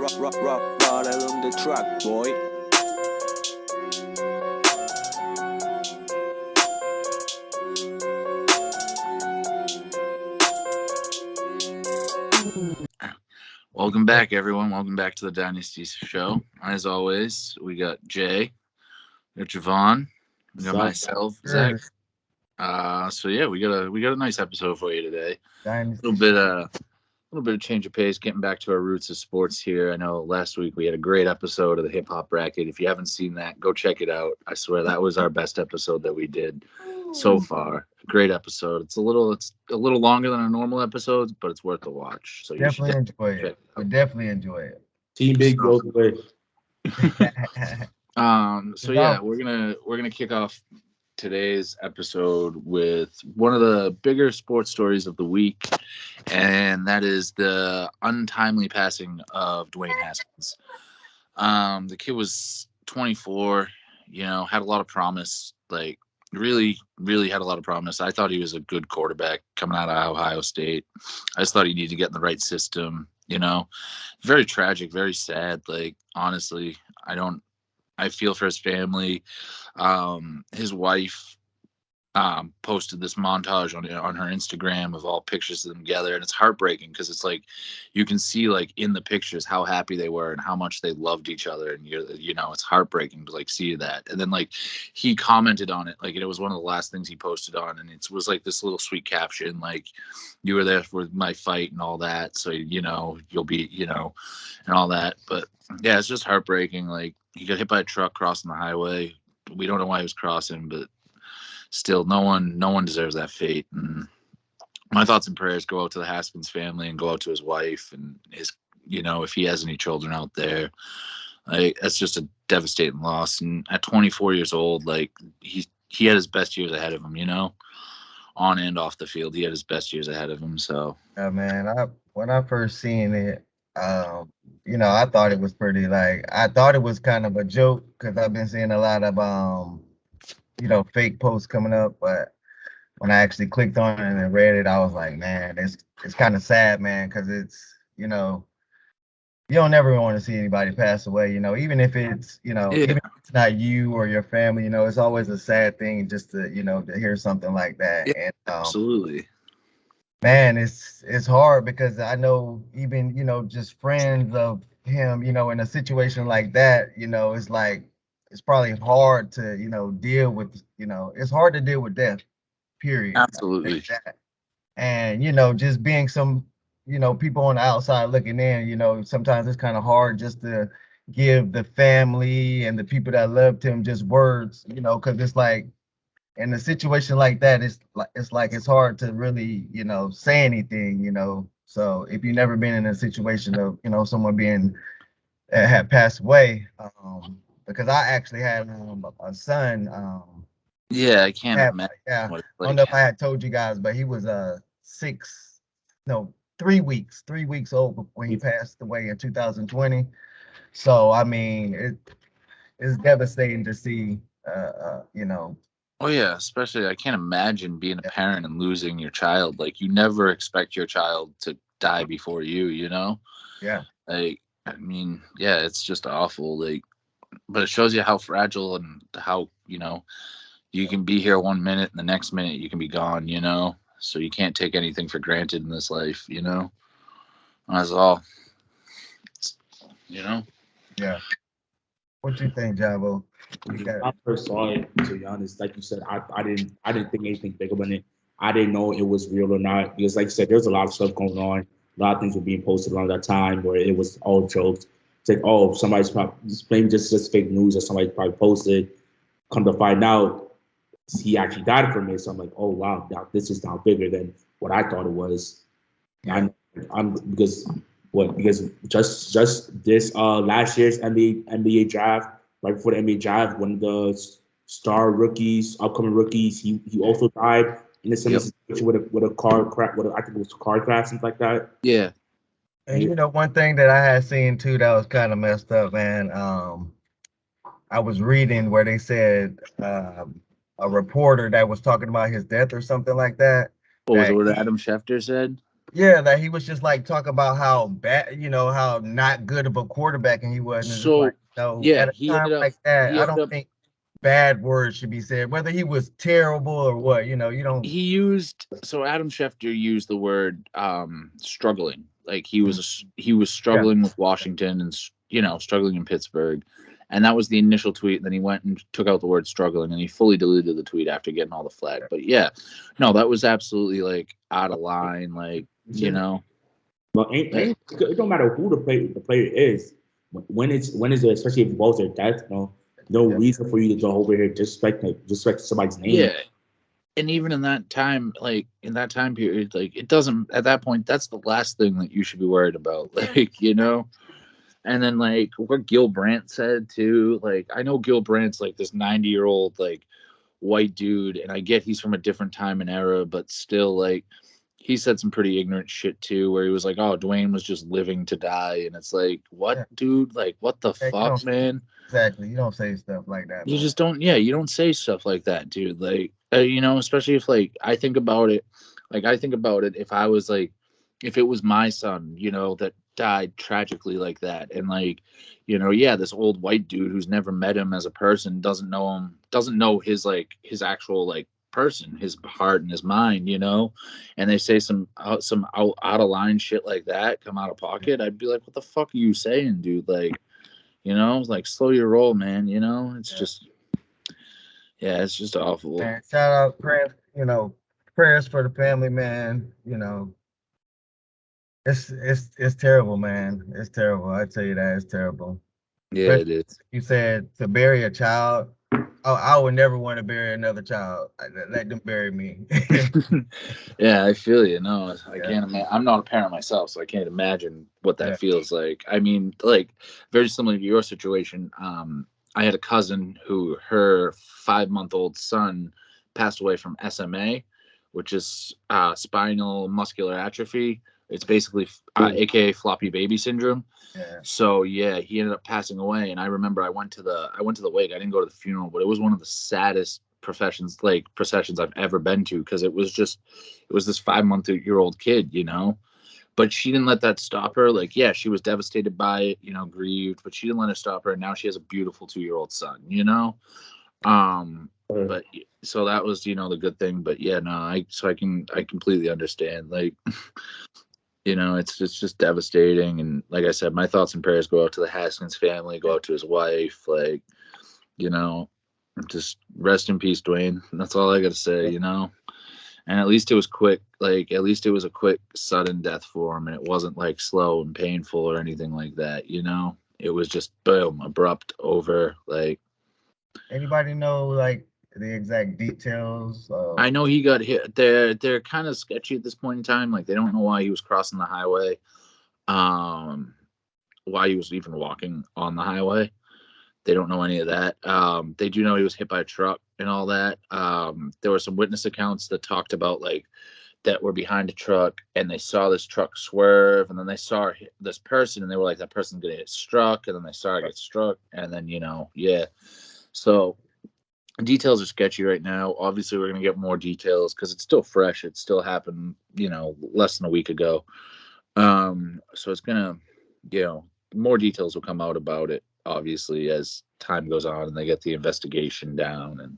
Rock on the track, boy. Welcome back, everyone. Welcome back to the Dynasty Show. As always, we got Jay, we got Javon, we got myself, Zach. So yeah, we got a nice episode for you today. A little bit of change of pace, getting back to our roots of sports here. I know last week we had a great episode of the hip hop bracket. If you haven't seen that, go check it out. I swear that was our best episode that we did so far. Great episode. It's a little longer than our normal episodes, but it's worth a watch. So you Definitely enjoy it. I definitely enjoy it. Team Big goes away. So yeah, we're gonna kick off today's episode with one of the bigger sports stories of the week, and that is the untimely passing of Dwayne Haskins. The kid was 24, had a lot of promise, like really had a lot of promise. I thought he was a good quarterback coming out of Ohio State. I just thought he needed to get in the right system, very tragic, very sad. Like, honestly, I feel for his family. His wife posted this montage on her Instagram of all pictures of them together, and it's heartbreaking because it's like you can see like in the pictures how happy they were and how much they loved each other, and it's heartbreaking to like see that. And then like he commented on it, like it was one of the last things he posted on, and it was like this little sweet caption like, "You were there for my fight and all that, so you'll be and all that." But yeah, it's just heartbreaking. Like, he got hit by a truck crossing the highway. We don't know why he was crossing, but still, no one deserves that fate. And my thoughts and prayers go out to the Haskins family and go out to his wife and his, if he has any children out there. Like, that's just a devastating loss. And at 24 years old, like he had his best years ahead of him, on and off the field. He had his best years ahead of him. So yeah, man, when I first seen it, I thought it was pretty, like, I thought it was kind of a joke because I've been seeing a lot of fake posts coming up, but when I actually clicked on it and read it, I was like, man, it's kind of sad, man, because it's, you don't ever want to see anybody pass away, even if it's, even if it's not you or your family, it's always a sad thing just to, to hear something like that. Yeah, and absolutely. Man, it's hard because I know even, just friends of him, in a situation like that, it's like, it's probably hard to, deal with, it's hard to deal with death, period. Absolutely. And, just being some, people on the outside looking in, sometimes it's kind of hard just to give the family and the people that loved him just words, because it's like, in a situation like that, it's hard to really, say anything, So if you've never been in a situation of, someone being had passed away, because I actually had a son. Yeah, I can't imagine. Yeah, I don't know if I had told you guys, but he was 3 weeks old when he passed away in 2020. So I mean, it's devastating to see, Oh yeah, especially I can't imagine being a parent and losing your child. Like, you never expect your child to die before you, Yeah. Like, I mean, yeah, it's just awful. Like, but it shows you how fragile and how, you can be here 1 minute and the next minute you can be gone, So you can't take anything for granted in this life, That's all. Yeah. What you think, Javo? When I first saw it, to be honest, like you said, I didn't think anything big about it. I didn't know it was real or not because, like you said, there's a lot of stuff going on. A lot of things were being posted around that time where it was all jokes. It's like, oh, somebody's probably maybe just fake news that somebody probably posted. Come to find out, he actually died from it. So I'm like, oh wow, now this is now bigger than what I thought it was. Yeah. I'm because just this last year's NBA draft, right before the NBA draft, one of the star rookies, upcoming rookies, he also died in a similar situation with a car crash, I think it was a car crash, something like that. Yeah. And one thing that I had seen too that was kind of messed up, man. I was reading where they said a reporter that was talking about his death or something like that. What was it? What Adam Schefter said? Yeah, that he was just like talk about how bad, how not good of a quarterback and he was, and it's just So like, no, yeah, at a time like that, he I ended don't up think bad words should be said, whether he was terrible or what. You don't. so Adam Schefter used the word struggling. Like he was Yeah, struggling with Washington and struggling in Pittsburgh. And that was the initial tweet. Then he went and took out the word struggling and he fully deleted the tweet after getting all the flag. But yeah, no, that was absolutely like out of line. Like, But it don't matter who the player is. When it's especially if it involves their death, no yeah, reason for you to go over here disrespect somebody's name. yeah. And even in that time, like in that time period, like it doesn't at that point, that's the last thing that you should be worried about. Like. And then like what Gil Brandt said too, like I know Gil Brandt's like this 90-year-old like white dude, and I get he's from a different time and era, but still like he said some pretty ignorant shit too, where he was like, "Oh, Dwayne was just living to die," and it's like, what, yeah. dude? Like, what the You fuck, man? exactly. You don't say stuff like that, You man. just don't, yeah, you don't say stuff like that, dude. Like, especially if like I think about it if I was like, if it was my son, that died tragically like that, and like, yeah, this old white dude who's never met him as a person, doesn't know his like his actual like person, his heart and his mind, and they say some out of line shit like that come out of pocket, I'd be like, what the fuck are you saying, dude? Like, like slow your roll, man. It's Yeah. just, yeah, it's just awful. Man, shout out prayers, prayers for the family, man. It's terrible, man. It's terrible. I tell you that it's terrible. Yeah, Especially it is. you said to bury a child. Oh, I would never want to bury another child. Let them bury me. Yeah, I feel you. No, I Yeah, can't imagine. I'm not a parent myself, so I can't imagine what that yeah, feels like. I mean, like very similar to your situation. I had a cousin who her 5-month-old son passed away from SMA, which is spinal muscular atrophy. It's basically AKA floppy baby syndrome. yeah. So yeah, he ended up passing away, and I remember I went to the wake. I didn't go to the funeral, but it was one of the saddest processions I've ever been to, because it was this 5-month-old kid, But she didn't let that stop her. Like, yeah, she was devastated by it, grieved, but she didn't let it stop her. And now she has a beautiful 2-year-old son. But so that was the good thing. But yeah, no, I completely understand. Like. It's just devastating, and like I said, my thoughts and prayers go out to the Haskins family, go out to his wife, like, you know, just rest in peace, Dwayne. That's all I got to say, And at least it was quick, like at least it was a quick, sudden death for him, and it wasn't like slow and painful or anything like that. It was just boom, abrupt, over. Like, Anybody know like the exact details? I know he got hit. They're kind of sketchy at this point in time. Like, they don't know why he was crossing the highway. Why he was even walking on the highway. They don't know any of that. They do know he was hit by a truck and all that. There were some witness accounts that talked about like that were behind a truck, and they saw this truck swerve, and then they saw this person, and they were like, that person's gonna get struck, and then they saw it get struck, and then yeah. So details are sketchy right now. Obviously, we're gonna get more details because it's still fresh. It still happened, less than a week ago. So it's gonna, more details will come out about it, obviously, as time goes on and they get the investigation down and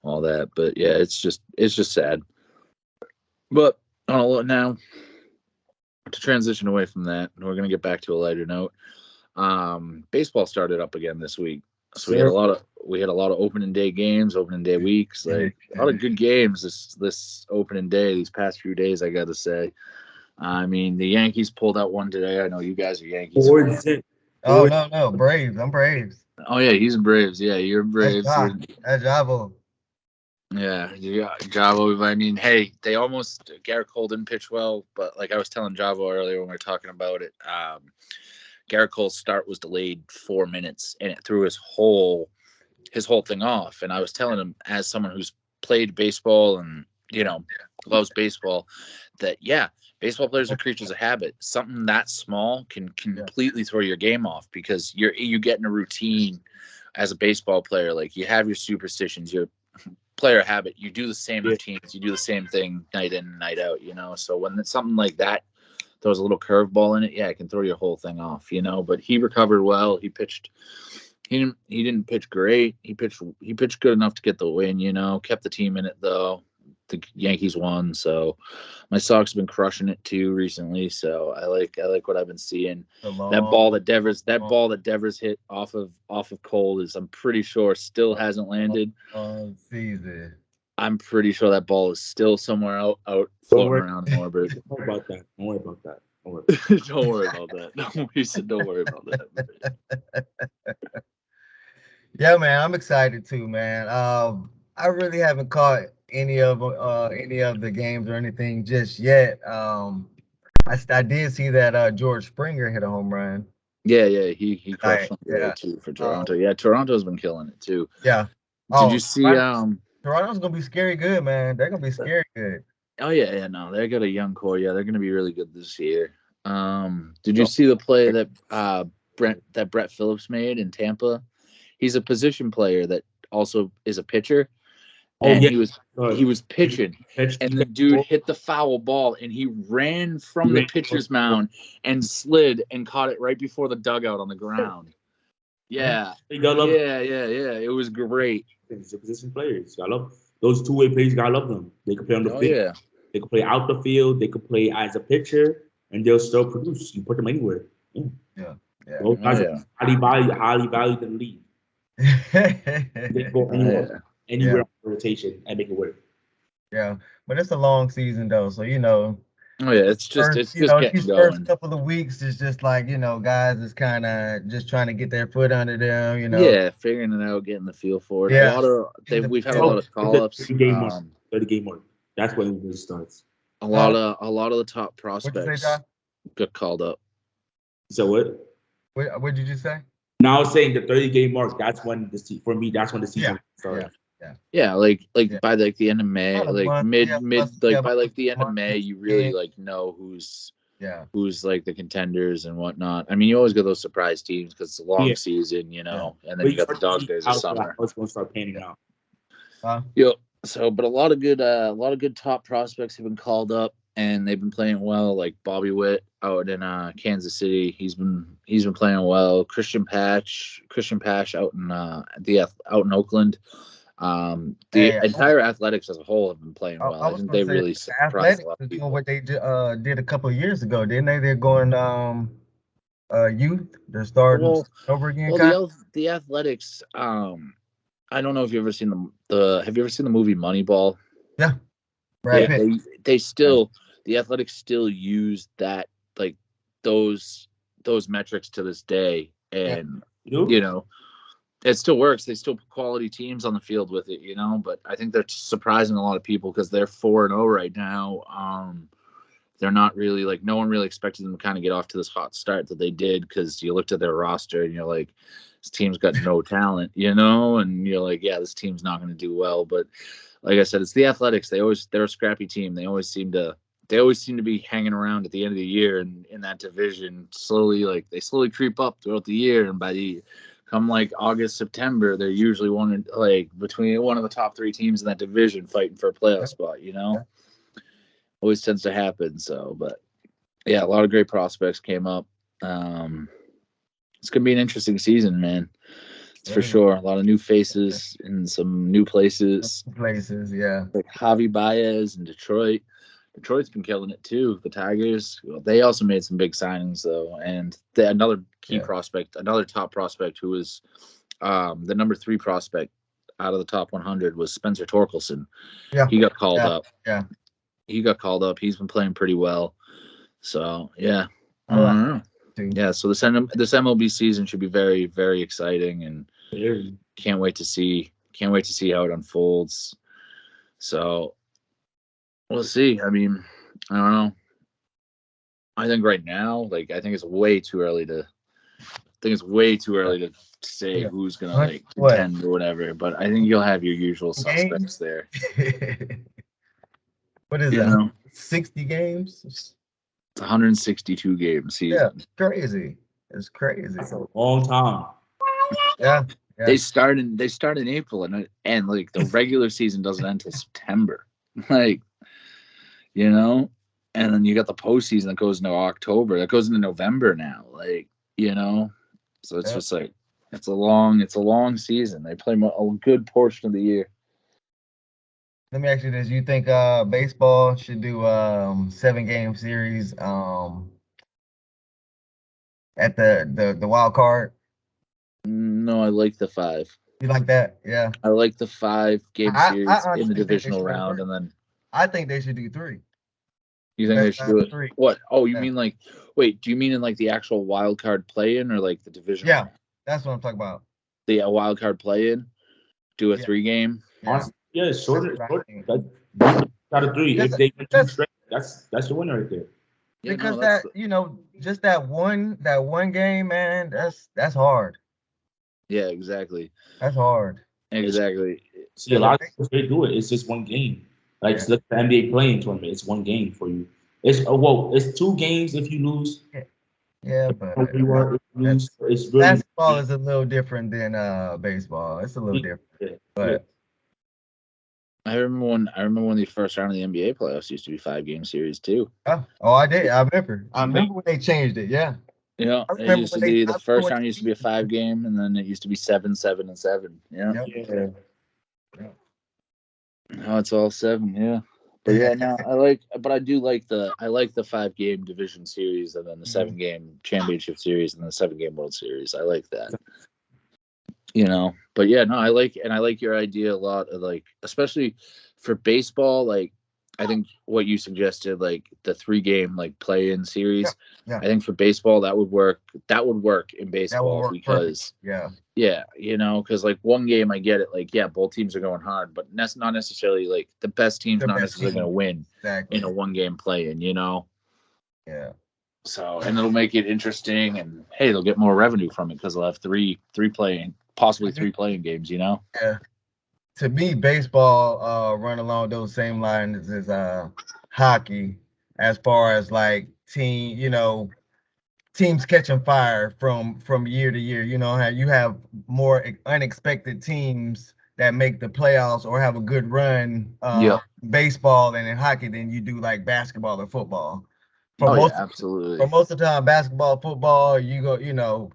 all that. But yeah, it's just sad. But now, to transition away from that, we're gonna get back to a lighter note. Baseball started up again this week, so we had a lot of opening day games, opening day weeks, like a lot of good games this opening day. These past few days, I gotta say. I mean, the Yankees pulled out one today. I know you guys are Yankees fans. Oh no, Braves. I'm Braves. Oh yeah, he's Braves. Yeah, you're That's Braves. Ja. That's Javo. Yeah, Javo. I mean, hey, Garrett Cole didn't pitch well, but like I was telling Javo earlier when we were talking about it, Garrett Cole's start was delayed 4 minutes, and it threw his whole thing off. And I was telling him, as someone who's played baseball and loves baseball, that baseball players are creatures of habit. Something that small can completely throw your game off, because you get in a routine as a baseball player. Like, you have your superstitions, your player habit. You do the same routines, you do the same thing night in and night out, So when it's something like that throws a little curveball in it, it can throw your whole thing off, But he recovered well. He pitched. He didn't pitch great. He pitched good enough to get the win, Kept the team in it though. The Yankees won, so my Sox have been crushing it too recently. So I like what I've been seeing. That ball that Devers hit off of Cole is, I'm pretty sure, still hasn't landed. Season. I'm pretty sure that ball is still somewhere out floating around in orbit. Don't worry about that. Don't worry about that. Don't worry about that. Don't worry about that. Yeah, man, I'm excited too, man. I really haven't caught any of the games or anything just yet. I did see that George Springer hit a home run. Yeah, he crushed too for Toronto. Toronto's been killing it too. Yeah. Did you see? Toronto's gonna be scary good, man. They're gonna be scary good. Oh yeah, no, they got a young core. Yeah, they're gonna be really good this year. Did you see the play that Brett Phillips made in Tampa? He's a position player that also is a pitcher. And he was pitching, and the dude hit the foul ball, and he ran from the pitcher's mound and slid and caught it right before the dugout on the ground. Yeah. It was great. It's a position players. I love those two-way players. I love them. They can play on the field. Yeah. They can play out the field. They can play as a pitcher, and they'll still produce. You put them anywhere. Yeah. Those guys are highly valued in the league. They go anywhere in the rotation and make it work. Yeah, but it's a long season though, so Oh yeah, it's just getting these going. First couple of weeks is just like guys is kind of just trying to get their foot under them. Yeah, figuring it out, getting the feel for it. Yeah. We've had a lot of call-ups. 30 game mark. That's when it really starts. A lot of the top prospects What'd you say, John? got called up. So what? What did you say? No, I was saying the 30 game mark. That's when the season starts. Yeah, by the end of May, by the end of May, you really know who's the contenders and whatnot. I mean, you always get those surprise teams because it's a long season, and then you got the dog days of summer. It's going to start panning out. So, but a lot of good top prospects have been called up, and they've been playing well. Like Bobby Witt out in Kansas City, he's been playing well. Christian Patch out in Oakland. The entire Athletics as a whole have been playing well. I think they really surprised a lot of people. What they did a couple of years ago, didn't they? They're going youth. They're starting over again. Well, the Athletics. I don't know if you've ever seen have you ever seen the movie Moneyball? Yeah. Right. Yeah, they still, the Athletics still use that, those metrics to this day, and it still works. They still put quality teams on the field with it, but I think they're surprising a lot of people because they're 4-0 right now. They're not really no one really expected them to kind of get off to this hot start that they did, because you looked at their roster and you're like, this team's got no talent, and you're like, yeah, this team's not going to do well. But like I said, it's the Athletics. They're a scrappy team. They always seem to be hanging around at the end of the year in that division. They slowly creep up throughout the year, and come August, September, they're usually between one of the top 3 teams in that division fighting for a playoff spot. Always tends to happen. So, but yeah, a lot of great prospects came up. It's gonna be an interesting season, man. It's for sure. A lot of new faces in some new places. Yeah. Like Javi Baez in Detroit. Detroit's been killing it too. The Tigers, they also made some big signings though, and another key prospect, another top prospect who was the number 3 prospect out of the top 100 was Spencer Torkelson. Yeah, he got called up. Yeah, he got called up. He's been playing pretty well. So yeah, yeah. So this MLB season should be very, very exciting, and can't wait to see how it unfolds. So we'll see. I mean, I don't know. I think right now, I think it's way too early to say who's gonna contend or whatever. But I think you'll have your usual suspects there. What is that? 60 games? It's 162 game season. Yeah, it's crazy. It's crazy. That's a long time. Yeah. Yeah. They start in April and like the regular season doesn't end until September. Like, you know, and then you got the postseason that goes into October, that goes into November now. Like, you know, so it's just like it's a long season. They play a good portion of the year. Let me ask you this: you think baseball should do 7-game series at the wild card? No, I like the 5. You like that? Yeah. I like the 5-game I series in honestly the think they divisional should do round, 3. and then I think they should do 3. you think they Best should out do of it? 3. What? Oh, you Yeah. mean like? Wait, do you mean in like the actual wild card play-in or like the divisional? Yeah, that's what I'm talking about. The wild card play-in. Do a Yeah. 3-game. Yeah. Honestly, yeah, shorter. That's what I think. That, out of 3. Because If they win 2 that's straight, that's the winner right there. Yeah, because no, that just that one game, man, that's hard. Yeah, exactly. That's hard. Exactly. See, a lot of people they do it. It's just one game. Like Yeah. look at the NBA playing tournament. It's one game for you. It's it's 2 games if you lose. Yeah, but If you lose, it's really basketball is a little different than baseball. It's a little different. Yeah, But I remember when the first round of the NBA playoffs used to be 5-game series too. I did. I remember when they changed it. Yeah. You know, I it remember used to when be I the remember first when round they used to be a beat 5-game, and then it used to be 7, 7, and 7. Yeah. Yep. yeah. Now it's all 7. Yeah. But yeah, no, I do like the 5-game division series, and then the 7-game championship series, and then the 7-game World Series. I like that. You know, but yeah, no, I like your idea a lot of like, especially for baseball, like I think what you suggested, like the 3-game like play-in series. Yeah. I think for baseball that would work. That would work in That would baseball work because perfect. yeah, you know, because like one game I get it, like yeah, both teams are going hard, but that's not necessarily like the best team's not necessarily going to win in a 1-game play-in, you know. Yeah. So, and it'll make it interesting, and hey, they'll get more revenue from it because they'll have possibly 3 playing games, you know. Yeah. To me, baseball run along those same lines as hockey, as far as like teams catching fire from year to year. You know how you have more unexpected teams that make the playoffs or have a good run baseball and in hockey than you do like basketball or football. Absolutely. For most of the time, basketball, football, you know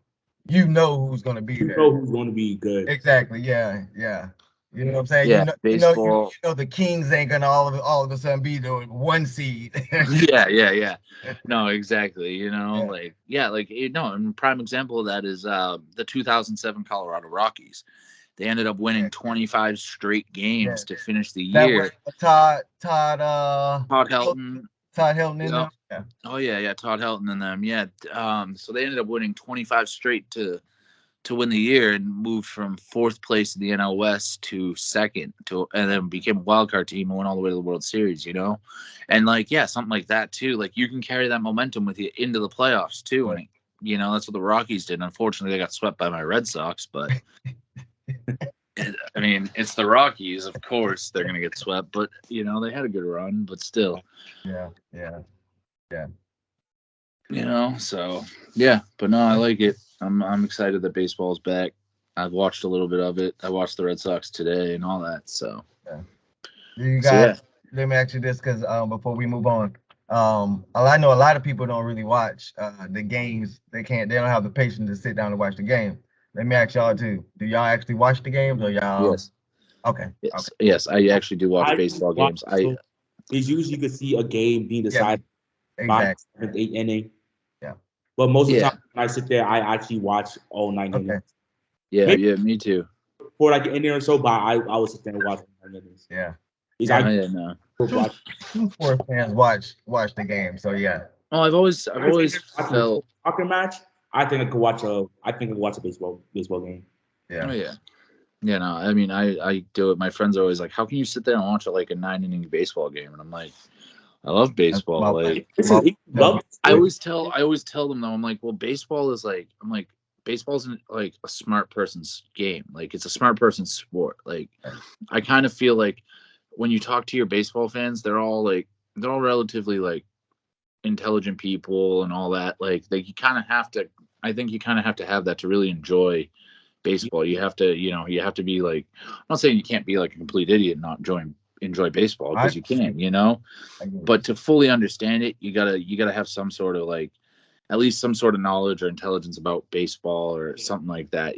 who's going to be there. You know who's going to be good. Exactly. Yeah. Yeah. You know what I'm saying? Yeah, baseball. You know the Kings ain't gonna all of a sudden be the 1 seed. yeah. No, exactly. You know, and prime example of that is the 2007 Colorado Rockies. They ended up winning 25 straight games to finish the year. Todd Helton. Todd Helton in them. Yeah. Oh yeah, Todd Helton and them. Yeah. So they ended up winning 25 straight to win the year and moved from 4th place in the NL West to 2nd and then became a wild card team and went all the way to the World Series, you know? And like, yeah, something like that too. Like you can carry that momentum with you into the playoffs too. Right. And you know, that's what the Rockies did. Unfortunately, they got swept by my Red Sox, but I mean, it's the Rockies, of course they're going to get swept, but you know, they had a good run, but still. Yeah. You know, so yeah, but no, I like it. I'm excited that baseball's back. I've watched a little bit of it. I watched the Red Sox today and all that. So, you guys, let me ask you this because before we move on, I know a lot of people don't really watch the games. They don't have the patience to sit down and watch the game. Let me ask y'all too. Do y'all actually watch the games or y'all? Yes. Okay. Yes, I actually do watch baseball games. It's usually you could see a game being decided by the 7th, 8th inning. Yeah. But most of the time when I sit there, I actually watch all 9 innings. Yeah, me too. For like an inning or so, but I would sit there and watch 9 innings. Yeah. No. Two sports fans watch the game, so yeah. Oh, I've always felt soccer match. I think I could watch a baseball game. Yeah. Oh yeah. Yeah, no, I mean, I do it. My friends are always like, "How can you sit there and watch like a 9-inning baseball game?" And I'm like, "I love baseball." I always tell them though, I'm like, "Well, baseball's like a smart person's game. Like it's a smart person's sport." Like I kind of feel like when you talk to your baseball fans, they're all relatively like intelligent people and all that. Like I think you kind of have to have that to really enjoy baseball. You have to, you have to be like, I'm not saying you can't be like a complete idiot and not enjoy baseball, because you can, but to fully understand it, you gotta have some sort of like, at least some sort of knowledge or intelligence about baseball or something like that,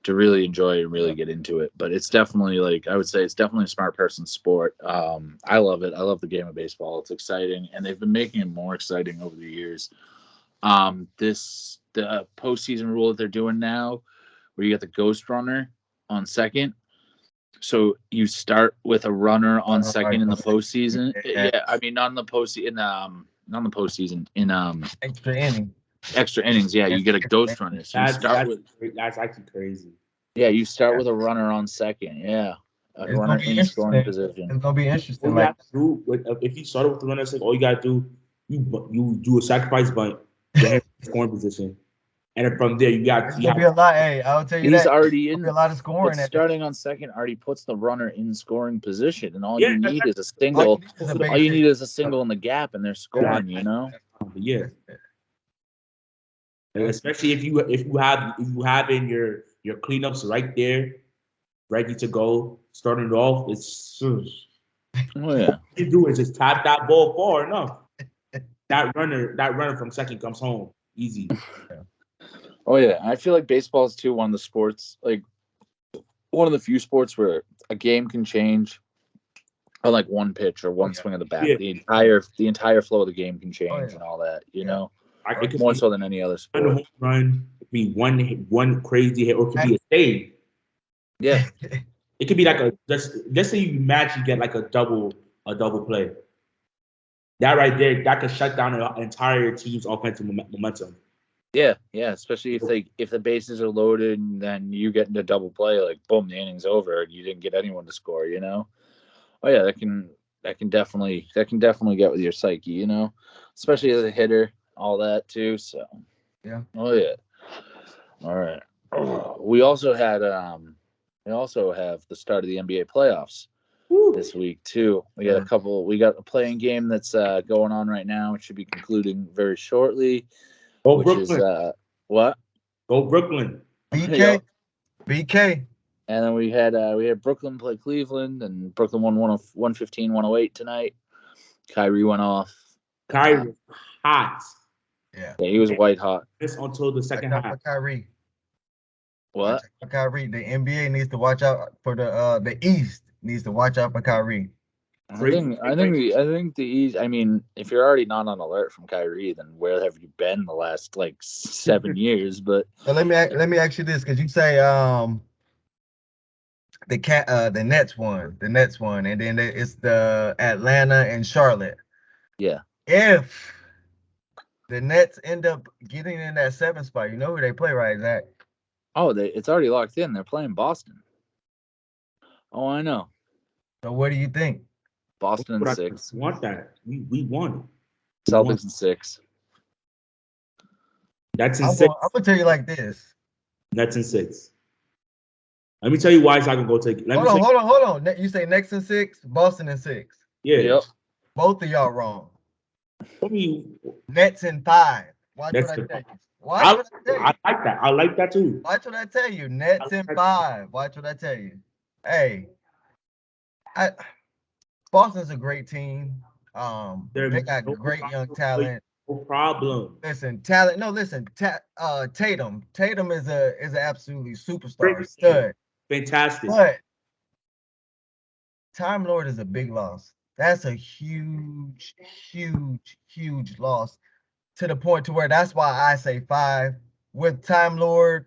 to really enjoy and really get into it. But it's definitely, like, I would say it's definitely a smart person's sport. I love it. I love the game of baseball. It's exciting, and they've been making it more exciting over the years. The postseason rule that they're doing now, where you get the ghost runner on second. So you start with a runner on second in the postseason. Yeah, I mean, not in the postseason. Not in the postseason. In extra inning. Extra innings. Yeah, you get a ghost runner. So that's actually crazy. Yeah, you start with a runner on second. Yeah, a runner in scoring position. It's gonna be interesting. All you have to do, if you started with the runner second, all you gotta do, you do a sacrifice bunt, get him in scoring position. And then from there, it's gonna be a lot. Hey, I'll tell you he's that. already in a lot of scoring. Starting on second already puts the runner in scoring position, and all you need is a single. All you need is a single in the gap, and they're scoring. Yeah. And especially if you have in your cleanups right there, ready to go, starting it off. All you do is just tap that ball far enough. That runner from second comes home easy. Oh yeah, I feel like baseball is too one of the sports, like one of the few sports where a game can change on like one pitch or one swing of the bat. Yeah. The entire flow of the game can change and all that. It could more so than any other sport. Home run, it could be one crazy hit, or it could be a save. Yeah, it could be like let's say you get like a double play. That right there, that could shut down an entire team's offensive momentum. Yeah, especially if the bases are loaded and then you get into double play, like boom, the inning's over and you didn't get anyone to score. Oh yeah, that can definitely get with your psyche. Especially as a hitter, all that too. So yeah. Oh yeah. All right. We also have the start of the NBA playoffs this week too. We got a playing game that's going on right now. It should be concluding very shortly. Go Brooklyn. What? Go Brooklyn. BK. And then we had Brooklyn play Cleveland, and Brooklyn won 115-108 tonight. Kyrie went off. Kyrie was hot. Yeah, he was white hot. Just until the second half. Kyrie. What? Kyrie. The NBA needs to watch out for the East needs to watch out for Kyrie. I think the East. I mean, if you're already not on alert from Kyrie, then where have you been the last 7 years? But so let me ask you this, because you say the Nets won, and then it's the Atlanta and Charlotte. Yeah. If the Nets end up getting in that 7th spot, you know who they play, right, Zach? Oh, it's already locked in. They're playing Boston. Oh, I know. So what do you think? Boston in 6. Want that? We won. Celtics in 6. That's in 6. I'm gonna tell you like this. That's in 6. Let me tell you why so I can go take it. Hold on. You say next in 6, Boston in 6. Yeah. Yep. Both of y'all wrong. I mean, Nets in 5. Watch what I tell you. I like that. I like that too. Watch what I tell you. Nets in 5. Watch what I tell you. Hey, Boston's a great team. They got great young talent. No problem. Listen, talent. No, listen. Tatum. Tatum is an absolutely superstar, stud. Fantastic. But Time Lord is a big loss. That's a huge, huge, huge loss, to the point to where that's why I say 5. With Time Lord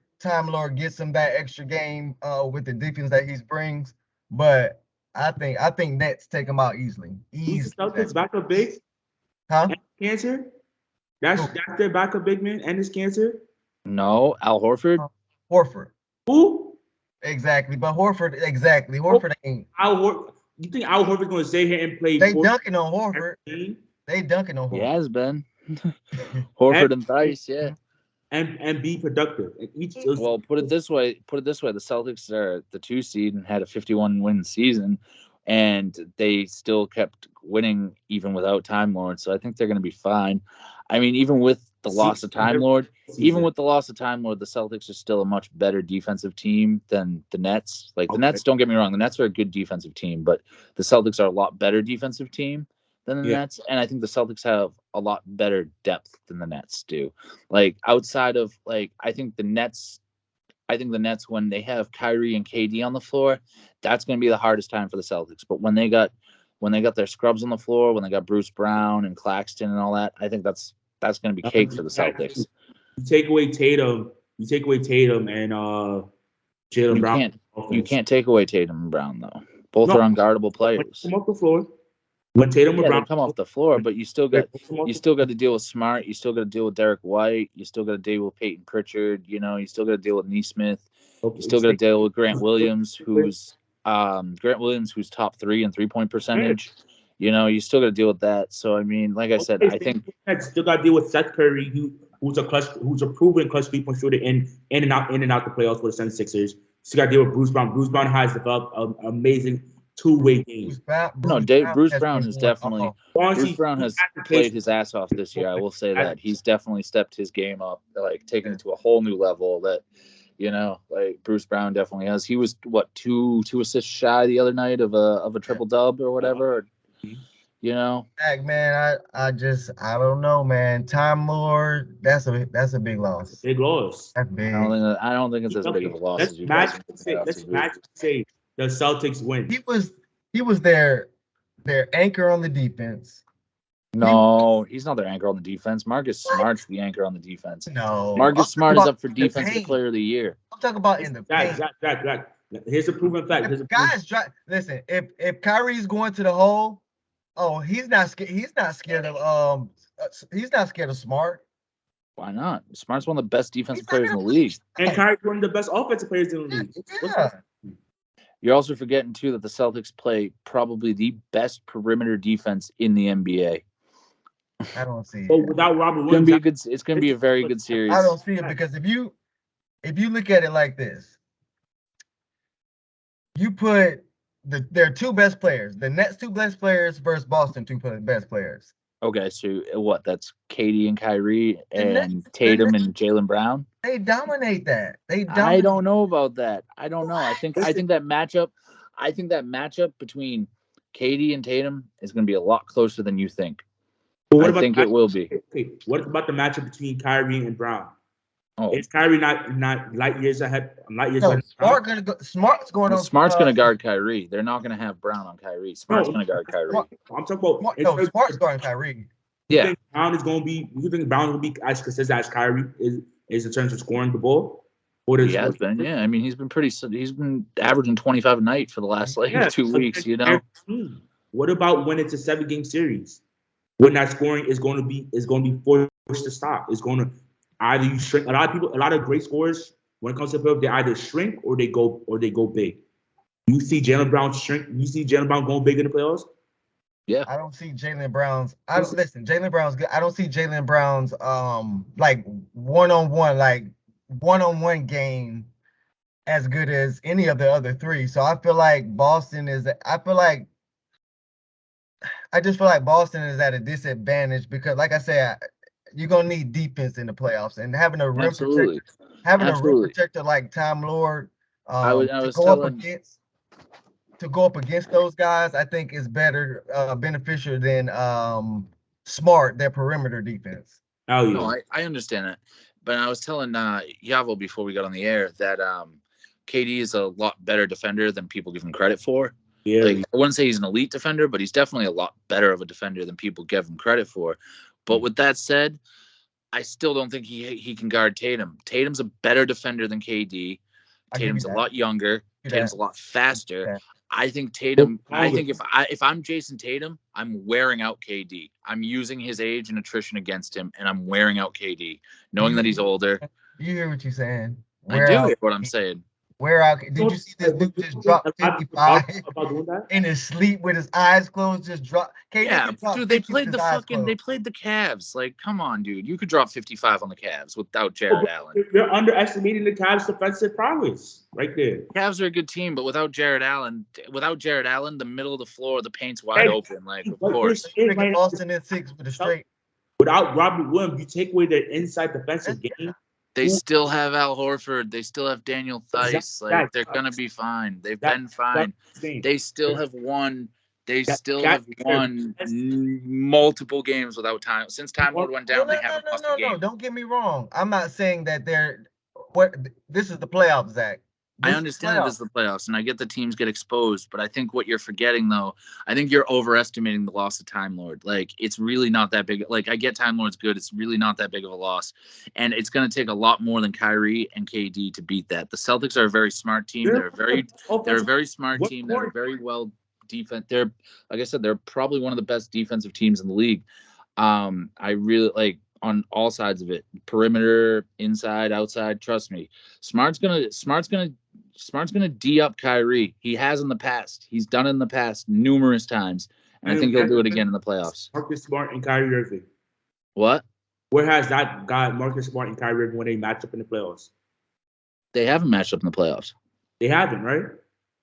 gets him that extra game with the defense that he brings. But I think Nets take him out easily. Who's the Celtics backup big? Huh? Cancer? That's their backup big man and his cancer? No, Al Horford. Horford. Who? Exactly, but Horford ain't. You think Al Horford's going to stay here and play? They dunking on Horford. He has been. Horford and Dice, yeah. And be productive. Well, put it this way. The Celtics are the 2 seed and had a 51-win season, and they still kept winning even without Time Lord. So I think they're going to be fine. I mean, even with the loss of Time Lord. Even with the loss of Time Lord, the Celtics are still a much better defensive team than the Nets. Like the Nets, don't get me wrong, the Nets are a good defensive team, but the Celtics are a lot better defensive team than the Nets, and I think the Celtics have a lot better depth than the Nets do. Like outside of like, I think the Nets, when they have Kyrie and KD on the floor, that's going to be the hardest time for the Celtics. But when they got their scrubs on the floor, when they got Bruce Brown and Claxton and all that, I think that's going to be cake for the Celtics. You take away Tatum and Jaylen Brown. You can't take away Tatum and Brown though. Both are unguardable players. Come off the floor. When Tatum and Brown they come off the floor, but you still got to deal with Smart. You still got to deal with Derek White. You still got to deal with Peyton Pritchard. You know, you still got to deal with Nesmith. You still got to deal with Grant Williams, who's top 3 in 3-point percentage. You know, you still got to deal with that. So I mean, like I said, I think still got to deal with Seth Curry, who's a proven clutch 3-point shooter in and out the playoffs for the 76ers. Still got to deal with Bruce Brown. Bruce Brown has developed an amazing two-way game. Bruce Brown has definitely played his ass off this year. I will say that he's definitely stepped his game up, like taken it to a whole new level that, you know, like Bruce Brown definitely has. He was two assists shy the other night of a triple dub or whatever. You know, man, I don't know, man. Time Lord, that's a big loss. Big loss. That's big. I don't think it's as big of a loss as you guys. Let's say the Celtics win. He was their anchor on the defense. No, he's not their anchor on the defense. Marcus Smart's the anchor on the defense. No, Marcus Smart is up for Defensive Player of the Year. I'm talking about in the paint. Zach. Here's a proven fact. Listen, if Kyrie's going to the hole, he's not scared. He's not scared of Smart. Why not? Smart's one of the best defensive players in the league. And Kyrie's one of the best offensive players in the league. Yeah. You're also forgetting too that the Celtics play probably the best perimeter defense in the NBA. I don't see it. But without Robert Williams, it's gonna be a very good series. I don't see it because if you look at it like this, you put their 2 best players, the Nets 2 best players versus Boston 2 best players. Okay, so what? That's KD and Kyrie and Tatum and Jaylen Brown. They dominate that. I don't know about that. I don't know. I think that matchup between KD and Tatum is going to be a lot closer than you think. I think it will be. Okay, what about the matchup between Kyrie and Brown? Oh, is Kyrie not light years ahead? Smart's going on. Smart's going to guard Kyrie. They're not going to have Brown on Kyrie. Smart's going to guard Kyrie. I'm talking about Smart's guarding Kyrie. You think Brown is going to be? You think Brown will be as consistent as Kyrie is in terms of scoring the ball? He has been. Yeah, I mean, he's been averaging 25 a night for the last 2 weeks. You know. What about when it's a 7-game series? When that scoring is going to be forced to stop. It's going to either you shrink. A lot of great scorers when it comes to playoffs, they either shrink or they go big. You see Jaylen Brown shrink. You see Jaylen Brown going big in the playoffs. Yeah, I don't see Jaylen Brown's. Jaylen Brown's good. I don't see Jaylen Brown's like one-on-one game as good as any of the other 3. So I feel like Boston is. I just feel like Boston is at a disadvantage because, like I said, you're gonna need defense in the playoffs, and having a rim protector like Time Lord to go up against those guys, I think is better beneficial than Smart, their perimeter defense. Oh yeah, no, I understand that, but I was telling Yavo before we got on the air that KD is a lot better defender than people give him credit for. Yeah, like, I wouldn't say he's an elite defender, but he's definitely a lot better of a defender than people give him credit for. But with that said, I still don't think he can guard Tatum. Tatum's a better defender than KD. Tatum's a lot younger. Tatum's a lot faster. Yeah. I think Tatum. I think if I'm Jason Tatum, I'm wearing out KD. I'm using his age and attrition against him, and I'm wearing out KD, knowing that he's older. You hear what you're saying? I do hear what I'm saying. Where out? Did you see this dude just drop 55 in his sleep with his eyes closed? Just drop. Yeah, dude. They played the Cavs. Like, come on, dude. You could drop 55 on the Cavs without Jared Allen. You're underestimating the Cavs' defensive prowess right there. Cavs are a good team, but without Jared Allen, the middle of the floor, the paint's wide open. Like, of course. Boston in 6 with a straight. Without Robert Williams, you take away their inside defensive game. They still have Al Horford. They still have Daniel Theis. Like, they're gonna be fine. They've been fine. They still have won. They still have won multiple games without time. Since Time Lord went down, they haven't lost a game. No. Don't get me wrong. I'm not saying that this is the playoffs, Zach. I understand that this is the playoffs, and I get the teams get exposed, but I think what you're forgetting, though, I think you're overestimating the loss of Time Lord. Like, it's really not that big. Like, I get Time Lord's good. It's really not that big of a loss, and it's going to take a lot more than Kyrie and KD to beat that. The Celtics are a very smart team. They're a very smart team. They're very well defense. They're, like I said, they're probably one of the best defensive teams in the league. I really like. On all sides of it, perimeter, inside, outside. Trust me, Smart's gonna D up Kyrie. He has in the past. He's done it in the past numerous times, and I think he'll do it again in the playoffs. Marcus Smart and Kyrie Irving. What? Where has that guy, Marcus Smart and Kyrie Irving, when they match up in the playoffs? They haven't matched up in the playoffs. They haven't, right?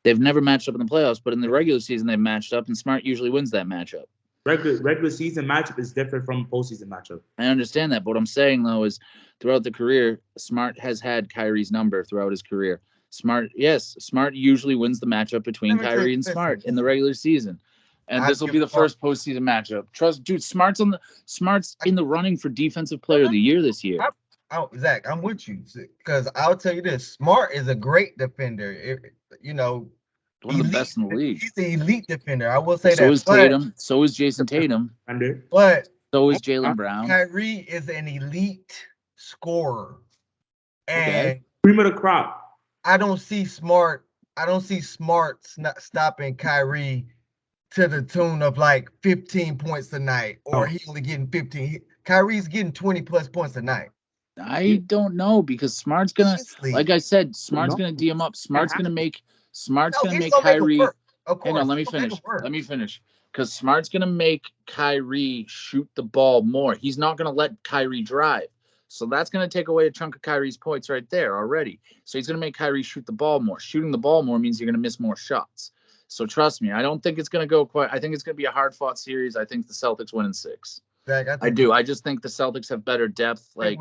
They've never matched up in the playoffs, but in the regular season they've matched up, and Smart usually wins that matchup. Regular season matchup is different from postseason matchup. I understand that, but what I'm saying though is, throughout the career, Smart has had Kyrie's number throughout his career. Smart usually wins the matchup between Kyrie and Smart in the regular season, and this will be the first postseason matchup. Trust, dude. Smart's in the running for Defensive Player of the Year this year. Zach, I'm with you because I'll tell you this: Smart is a great defender. One of the best in the league. He's the elite defender. I will say that. So is Tatum. So is Jason Tatum. But so is Jaylen Brown. Kyrie is an elite scorer, and cream of the crop. I don't see Smart stopping Kyrie to the tune of like 15 points a night, or he only getting 15. Kyrie's getting 20 plus points a night. I don't know, because Smart's gonna, like I said, Smart's gonna D him up. Smart's gonna make Kyrie. Hang on, let me finish. Because Smart's gonna make Kyrie shoot the ball more. He's not gonna let Kyrie drive. So that's gonna take away a chunk of Kyrie's points right there already. So he's gonna make Kyrie shoot the ball more. Shooting the ball more means you're gonna miss more shots. So trust me, I don't think it's gonna go quite. I think it's gonna be a hard fought series. I think the Celtics win in 6. I do. I just think the Celtics have better depth, like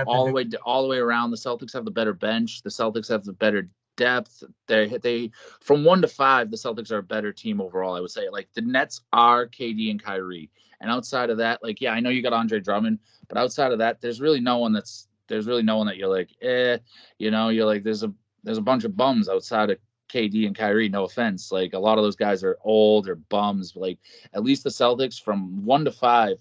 all the way around. The Celtics have the better bench. The Celtics have the better depth. They from 1 to 5, the Celtics are a better team overall. I would say, like, the Nets are KD and Kyrie, and outside of that, like, yeah, I know you got Andre Drummond, but outside of that, there's really no one that you're like, you're like, there's a bunch of bums outside of KD and Kyrie. No offense, like, a lot of those guys are old or bums. But, like, at least the Celtics from 1 to 5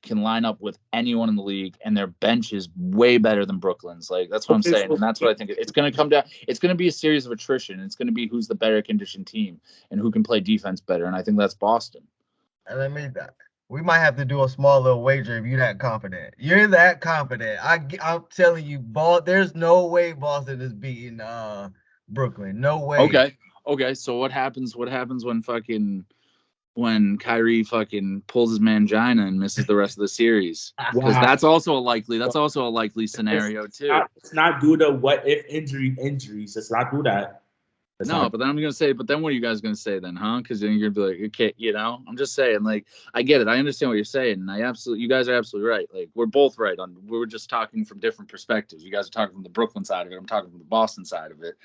can line up with anyone in the league, and their bench is way better than Brooklyn's. Like, that's what I'm saying, and that's what I think. It's going to come down. It's going to be a series of attrition. It's going to be who's the better conditioned team and who can play defense better, and I think that's Boston. And we might have to do a small little wager if you're that confident. You're that confident. I'm telling you, there's no way Boston is beating Brooklyn. No way. Okay. So what happens when Kyrie fucking pulls his mangina and misses the rest of the series? Because that's also a likely scenario too. Let's not do the what if injuries. Let's not do that. But then I'm gonna say, but then what are you guys gonna say then, huh? Because then you're gonna be like, okay, I'm just saying, like, I get it, I understand what you're saying, and you guys are absolutely right. Like, we're both right we're just talking from different perspectives. You guys are talking from the Brooklyn side of it. I'm talking from the Boston side of it.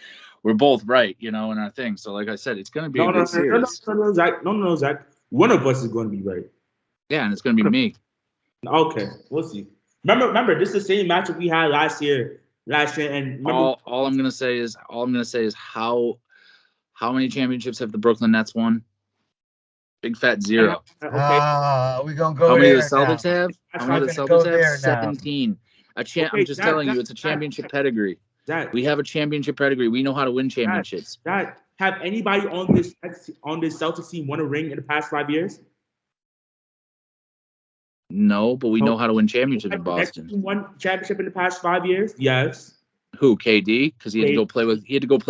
We're both right, in our thing. So, like I said, it's gonna be a good series. No, Zach. One of us is going to be right. Yeah, and it's gonna be me. Okay, we'll see. Remember, this is the same matchup we had last year, and all I'm gonna say is how many championships have the Brooklyn Nets won? Big fat 0. We're gonna go. How many do the Celtics have? How many the Celtics have? 17. I'm just telling you, it's a championship pedigree. We have a championship pedigree. We know how to win championships. Have anybody on this Celtics team won a ring in the past 5 years? No, but we know how to win championships in Boston. Won championship in the past 5 years? Yes. Who? KD? Because he had to go play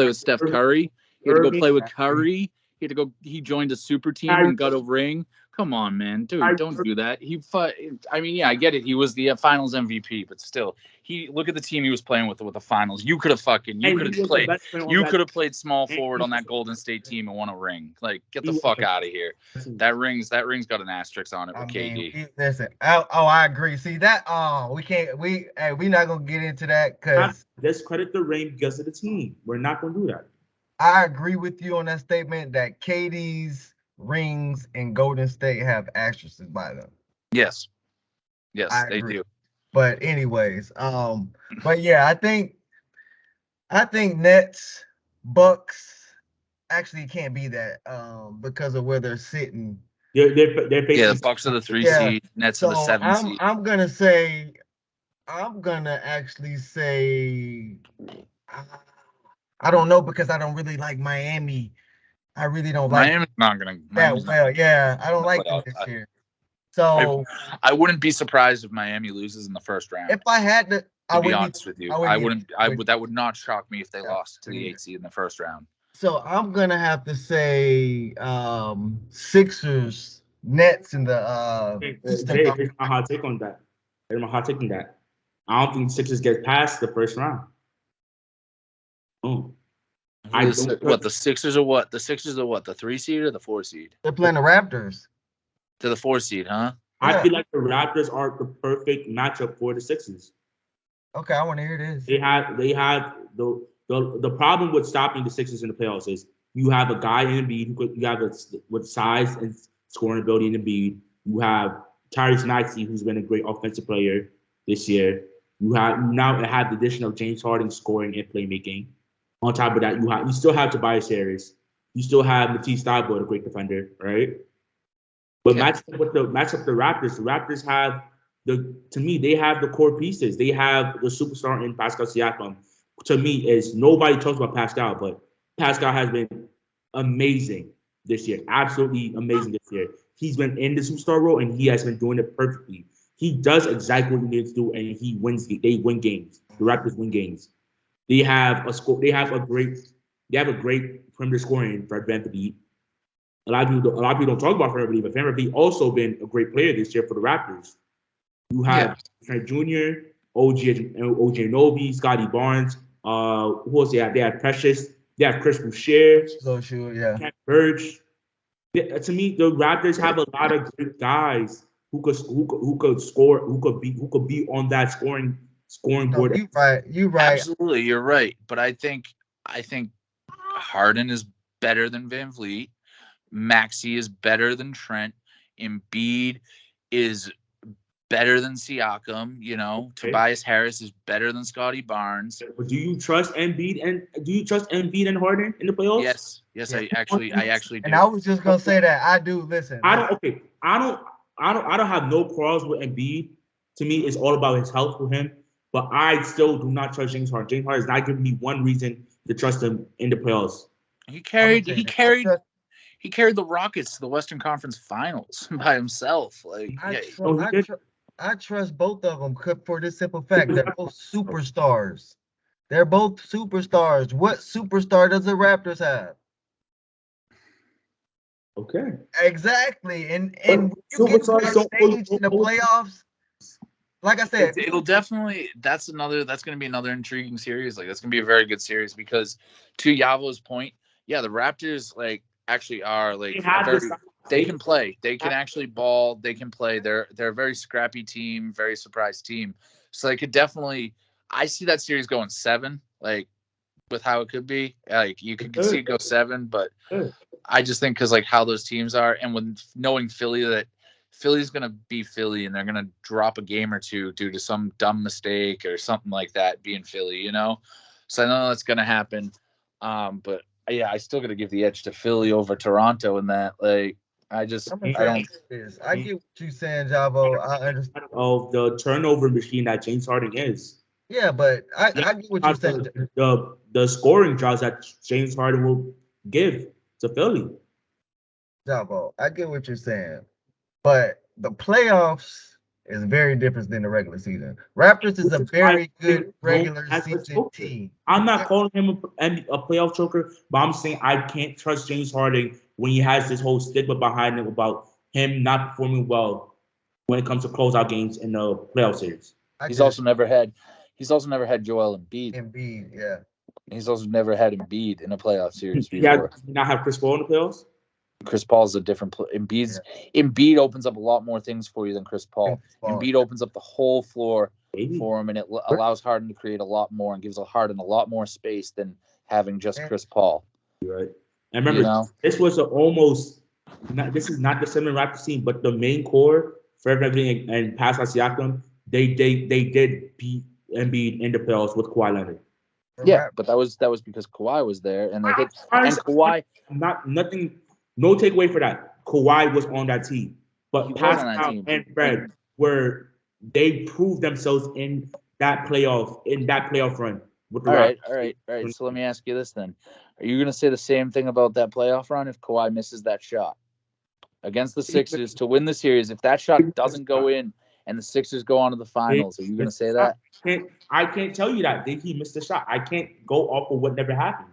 with Steph Curry. He had to go play with Curry. He joined a super team and got a ring Come on, man, dude, don't do that. I mean, yeah, I get it. He was the Finals MVP, but still, look at the team he was playing with the Finals. You could have played small forward on that Golden State team and won a ring. Like, get the fuck out of here. That ring's got an asterisk on it with KD. Listen, I agree. See that? We not gonna get into that because discredit the ring because of the team. We're not gonna do that. I agree with you on that statement that KD's rings in Golden State have asterisks by them. Yes, they do. But anyways, but yeah, I think Nets, Bucks actually can't be that because of where they're sitting. They're the Bucks are the 3 seed, Nets are the 7 seed. I'm gonna actually say I don't know because I don't really like Miami. I really don't like Miami's not gonna Yeah, I don't like them this year. So I wouldn't be surprised if Miami loses in the first round. If I had to be honest with you, that would not shock me if they lost to the 8 seed in the first round. So I'm gonna have to say Sixers, Nets in the here's my hot take on that. I don't think Sixers get past the first round. The Sixers are what? The Sixers are what? The 3 seed or the 4 seed? They're playing the Raptors. To the 4 seed, huh? I feel like the Raptors are the perfect matchup for the Sixers. Okay, I want to hear this. They have the problem with stopping the Sixers in the playoffs is you have a guy in Embiid you have with size and scoring ability in Embiid. You have Tyrese Maxey, who's been a great offensive player this year. You now have the addition of James Harden scoring and playmaking. On top of that, you still have Tobias Harris. You still have Matisse Thybulle, a great defender, right? But match up the Raptors. The Raptors have they have the core pieces. They have the superstar in Pascal Siakam. To me, nobody talks about Pascal, but Pascal has been amazing this year. Absolutely amazing this year. He's been in the superstar role and he has been doing it perfectly. He does exactly what he needs to do, and he wins. They win games. The Raptors win games. They have a great perimeter scoring for VanVleet. A lot of people don't talk about VanVleet, but VanVleet also been a great player this year for the Raptors. You have Trent Jr., OG Anunoby, Scotty Barnes. Who else they have? They have Precious. They have Chris Boucher. Cat Burge. To me, the Raptors have a lot of good guys who could score, who could be on that scoring board. You're right. Absolutely, you're right. But I think Harden is better than VanVleet. Maxey is better than Trent. Embiid is better than Siakam. Okay. Tobias Harris is better than Scotty Barnes. But do you trust Embiid and Harden in the playoffs? Yes, I actually do. And I was just gonna say that I do. Listen, I don't have no quarrels with Embiid. To me, it's all about his health for him. But I still do not trust James Harden. James Harden is not giving me one reason to trust him in the playoffs. He carried the Rockets to the Western Conference Finals by himself. I trust both of them for this simple fact. They're both superstars. What superstar does the Raptors have? Okay. Exactly. And you get to that stage in the playoffs, like I said, it'll definitely. That's going to be another intriguing series. Like, that's going to be a very good series because, to Yavo's point, the Raptors actually are they can play. They can actually ball. They can play. They're a very scrappy team, very surprised team. So they could definitely. I see that series going 7. With how it could be. You can see it go 7, but I just think because how those teams are, and when knowing Philly that. Philly's going to be Philly, and they're going to drop a game or two due to some dumb mistake or something like that being Philly, So I know that's going to happen. But, I still got to give the edge to Philly over Toronto in that. I get what you're saying, Javo. I understand. Of the turnover machine that James Harden is. Yeah, but I get what you're saying. The scoring drives that James Harden will give to Philly. Javo, I get what you're saying. But the playoffs is very different than the regular season. Raptors is a very good regular season team. I'm not calling him a playoff choker, but I'm saying I can't trust James Harden when he has this whole stigma behind him about him not performing well when it comes to closeout games in the playoff series. He's also never had Joel Embiid. Yeah. He's also never had Embiid in a playoff series He before. did not have Chris Paul in the playoffs. Chris Paul's a different Embiid opens up a lot more things for you than Chris Paul. Embiid opens up the whole floor for him, and it allows Harden to create a lot more and gives Harden a lot more space than having just Chris Paul. Right. And remember, this was this is not the similar Raptors team, but the main core, Fred VanVleet and Pascal Siakam, they did beat Embiid in the playoffs with Kawhi Leonard. Yeah, but that was because Kawhi was there, and they hit. And Kawhi, no takeaway for that. Kawhi was on that team, but Pascal and Fred they proved themselves in that playoff run. With the all right. So let me ask you this then: are you going to say the same thing about that playoff run if Kawhi misses that shot against the Sixers to win the series? If that shot doesn't go in and the Sixers go on to the finals, are you going to say that? I can't tell you that. Did he miss the shot? I can't go off of what never happened.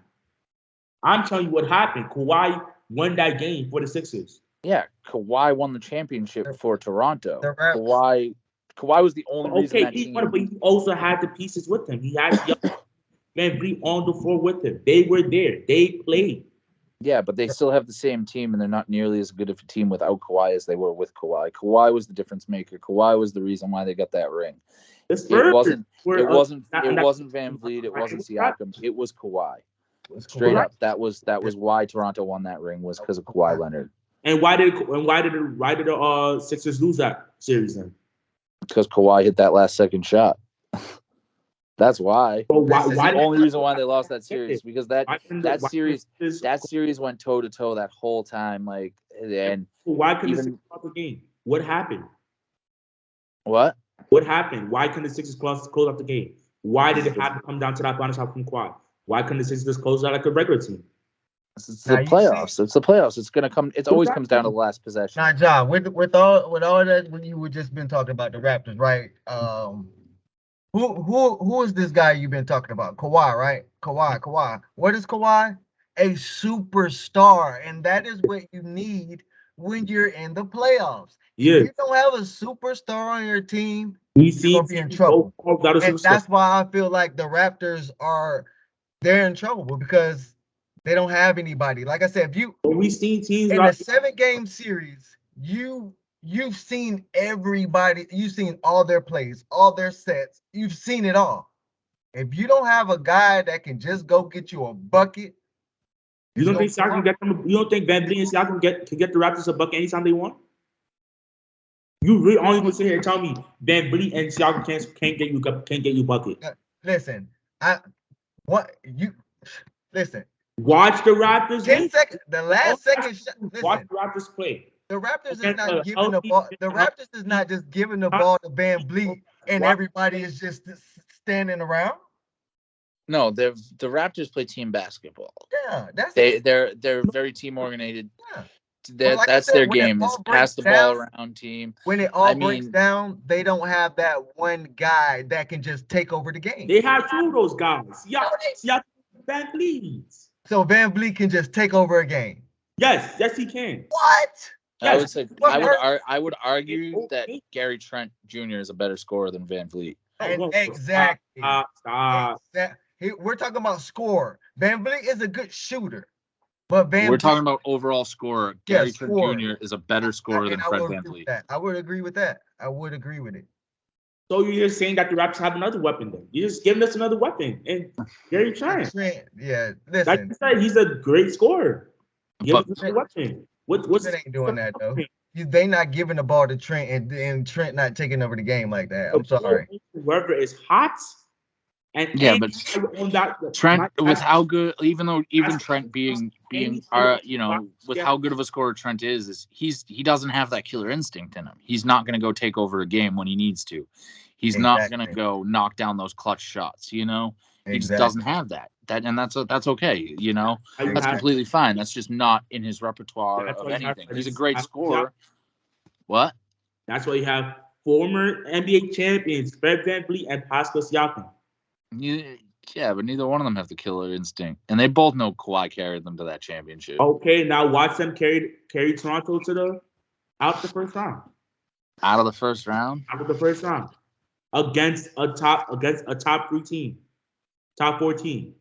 I'm telling you what happened. Kawhi won that game for the Sixers. Yeah, Kawhi won the championship for Toronto. Kawhi was the only reason that team. But he also had the pieces with him. He had VanVleet on the floor with him. They were there. They played. Yeah, but they still have the same team, and they're not nearly as good of a team without Kawhi as they were with Kawhi. Kawhi was the difference maker. Kawhi was the reason why they got that ring. It wasn't VanVleet. It wasn't Siakam. It was Kawhi. Straight up, that was why Toronto won that ring, was because of Kawhi Leonard. And why did the Sixers lose that series then? Because Kawhi hit that last second shot. That's why. Well, That's the only reason why they lost that series, because that series went toe to toe that whole time. Like, and why couldn't the Sixers close the game? What happened? What? What happened? Why couldn't the Sixers close out the game? Why did it have to come down to that bonus shot from Kawhi? Why couldn't the Sixers just close out like a regular team? It's the playoffs. It's the playoffs. It's gonna come. It always comes down to the last possession. Now, John, with all that, when you were just been talking about the Raptors, right? Who is this guy you've been talking about? Kawhi, right? Kawhi. What is Kawhi? A superstar, and that is what you need when you're in the playoffs. Yeah. If you don't have a superstar on your team, you're gonna be in trouble. And that's why I feel like the Raptors they're in trouble, because they don't have anybody. Like I said, we've seen teams in a 7-game series, you've seen everybody, you've seen all their plays, all their sets, you've seen it all. If you don't have a guy that can just go get you a bucket, you don't think Siakam get them? You don't think VanVleet and Siakam can get the Raptors a bucket anytime they want? You really only gonna sit here and tell me VanVleet and Siakam can't get you bucket? Listen, listen. Watch the Raptors. 10 seconds. The last second shot. Watch the Raptors play. The Raptors is not giving the ball. The Raptors is not just giving the ball to VanVleet and everybody is just standing around. No, the Raptors play team basketball. Yeah, they're very team oriented. Yeah. That's their game. Is pass the ball around team. When it all breaks down, they don't have that one guy that can just take over the game. They have two of those guys. Yeah, VanVleet. So VanVleet can just take over a game. Yes, he can. What? Yes. I would argue that Gary Trent Jr. is a better scorer than VanVleet. Exactly. Stop. We're talking about score. VanVleet is a good shooter, but we're talking about overall scorer. Gary Trent Jr. is a better scorer than Fred VanVleet. I would agree with that. I would agree with it. So you're just saying that the Raptors have another weapon then? You're just giving us another weapon. And Gary Trent. Yeah, listen. Like you said, he's a great scorer. Give us another weapon. What's it ain't doing that though? They not giving the ball to Trent and Trent not taking over the game like that. I'm sorry. Whoever is hot. And but Trent, with how good, even Trent being with how good of a scorer Trent is he doesn't have that killer instinct in him. He's not going to go take over a game when he needs to. He's not going to go knock down those clutch shots. He just doesn't have that. And that's okay. That's completely fine. That's just not in his repertoire of anything. He's a great scorer. What? That's why you have former NBA champions Fred VanVleet and Pascal Siakam. Yeah, but neither one of them have the killer instinct, and they both know Kawhi carried them to that championship. Okay, now watch them carry Toronto to Out the first round. Out of the first round? Out of the first round. Against a top 3 team. Top 4 team.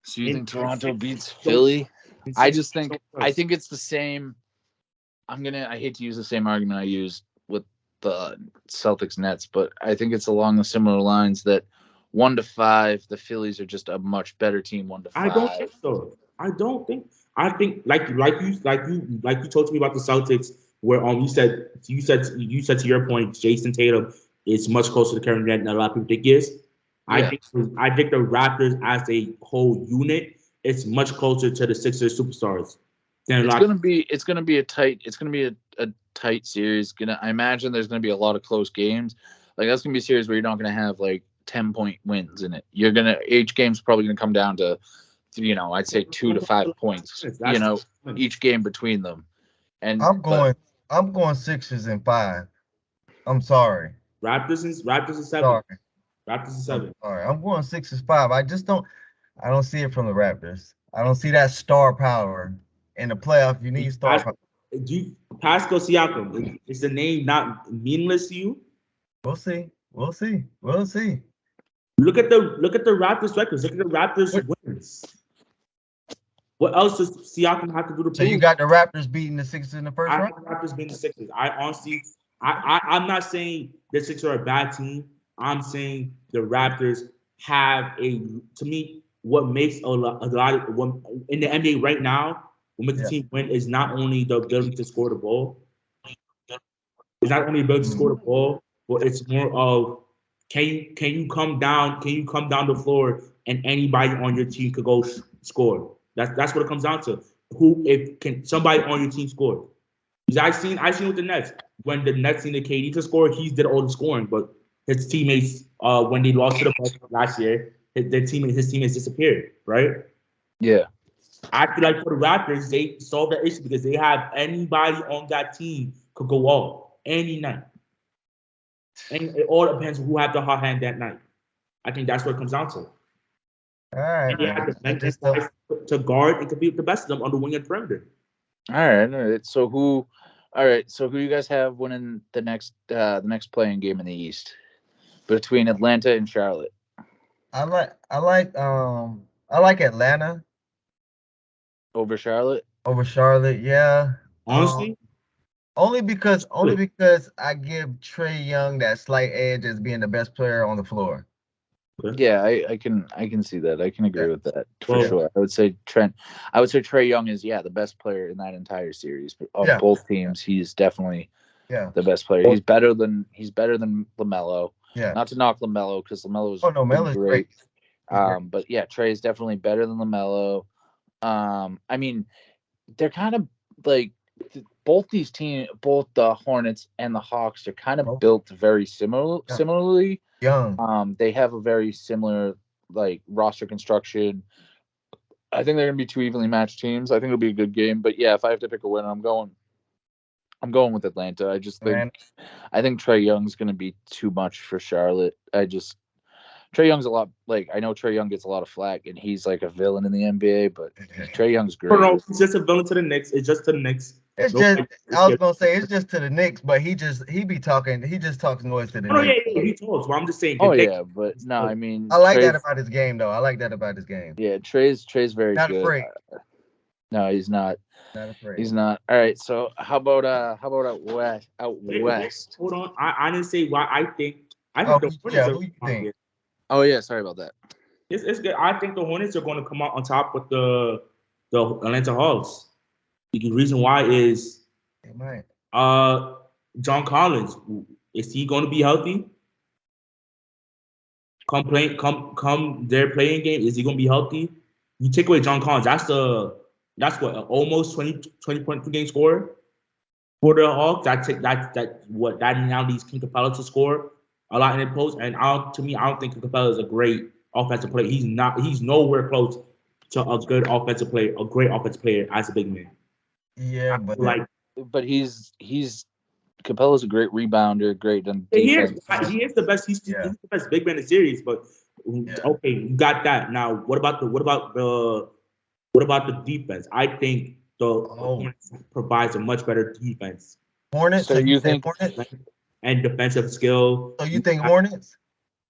So you think Toronto beats Philly? I think it's the same. I hate to use the same argument I used with the Celtics Nets, but I think it's along the similar lines that 1-5, the Phillies are just a much better team. 1-5. I don't think so. I think like you told me about the Celtics, where you said to your point, Jason Tatum is much closer to Kevin Durant than a lot of people think he is. Yeah. I think the Raptors as a whole unit is much closer to the Sixers superstars. It's gonna be a tight series. I imagine there's gonna be a lot of close games. Like that's gonna be a series where you're not gonna have like 10-point wins in it. Each game's probably gonna come down to, I'd say 2 to 5 points. Each game between them. And I'm going Sixers in 5. I'm sorry. Raptors is 7. Sorry. Raptors is 7. All right, I'm going Sixers 5. I don't see it from the Raptors. I don't see that star power in the playoff. You need star power. Pascal Siakam, is the name not meaningless to you? We'll see. We'll see. Look at the Raptors records. Look at the Raptors wins. What else does Siakam have to do to prove? So you got the Raptors beating the Sixers in the first round? I have the Raptors beating the Sixers. I honestly, I'm not saying the Sixers are a bad team. I'm saying the Raptors have to me, what makes a lot of in the NBA right now, what makes the team win is not only the ability to score the ball. It's not only the ability to score the ball, but it's more of can you come down the floor and anybody on your team could go score. That's what it comes down to. Can somebody on your team score? Because I seen with the Nets, when the Nets needed KD to score, he did all the scoring, but his teammates, when they lost to the Bucks last year, his teammates disappeared, right? Yeah. I feel like for the Raptors, they solved that issue because they have anybody on that team could go off any night. And it all depends who have the hot hand that night. I think that's what it comes down to. All right. And they have the bench guys to guard and compete with the best of them on the wing and perimeter. All right. So who you guys have winning the next playing game in the East between Atlanta and Charlotte? I like Atlanta over Charlotte. Yeah. Honestly, only because I give Trae Young that slight edge as being the best player on the floor. Yeah, I can see that. I can agree with that for sure. I would say Trae Young is the best player in that entire series. Of both teams, he's definitely the best player. He's better than LaMelo. Yeah. Not to knock LaMelo because LaMelo Melo's great. But Trae is definitely better than LaMelo. I mean, they're kind of like both these teams, both the Hornets and the Hawks are kind of built very similarly. Young. They have a very similar roster construction. I think they're gonna be 2 evenly matched teams. I think it'll be a good game. But if I have to pick a winner, I'm going with Atlanta. I think Trae Young's gonna be too much for Charlotte. Trae Young's a lot I know Trae Young gets a lot of flack and he's like a villain in the NBA, but Trae Young's great. No, he's just a villain to the Knicks. It's just to the Knicks. I was gonna say it's just to the Knicks, but he just talks noise to the Knicks. Yeah, he talks. Well, I'm just saying. But no, I mean, I like that about his game, though. Yeah, Trey's very not good. Afraid. No, he's not. Not afraid. He's not. All right. So how about out west? Hold on. I didn't say why I think. Who you think? Oh yeah, sorry about that. It's good. I think the Hornets are going to come out on top with the Atlanta Hawks. The reason why is they might. John Collins, is he going to be healthy? Come their playing game, is he going to be healthy? You take away John Collins, that's what almost 20 point per game scorer for the Hawks. That now leads King Capella to score a lot in the post. And I don't think Capella is a great offensive player. He's nowhere close to a great offensive player as a big man. Yeah, but he's Capella's a great rebounder, great on defense. He is the best. He's the best big man in the series. But okay, you got that. Now, what about the defense? I think Hornets provides a much better defense. Hornets? So you think Hornets? And defensive skill. So you think Hornets?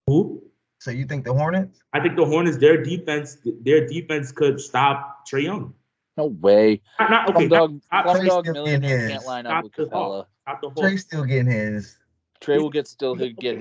Who? So you think the Hornets? I think the Hornets, their defense could stop Trae Young. no way? Okay. Plum still Millionaire getting can't his. line up with Capella. Trey's still getting his. Trey will get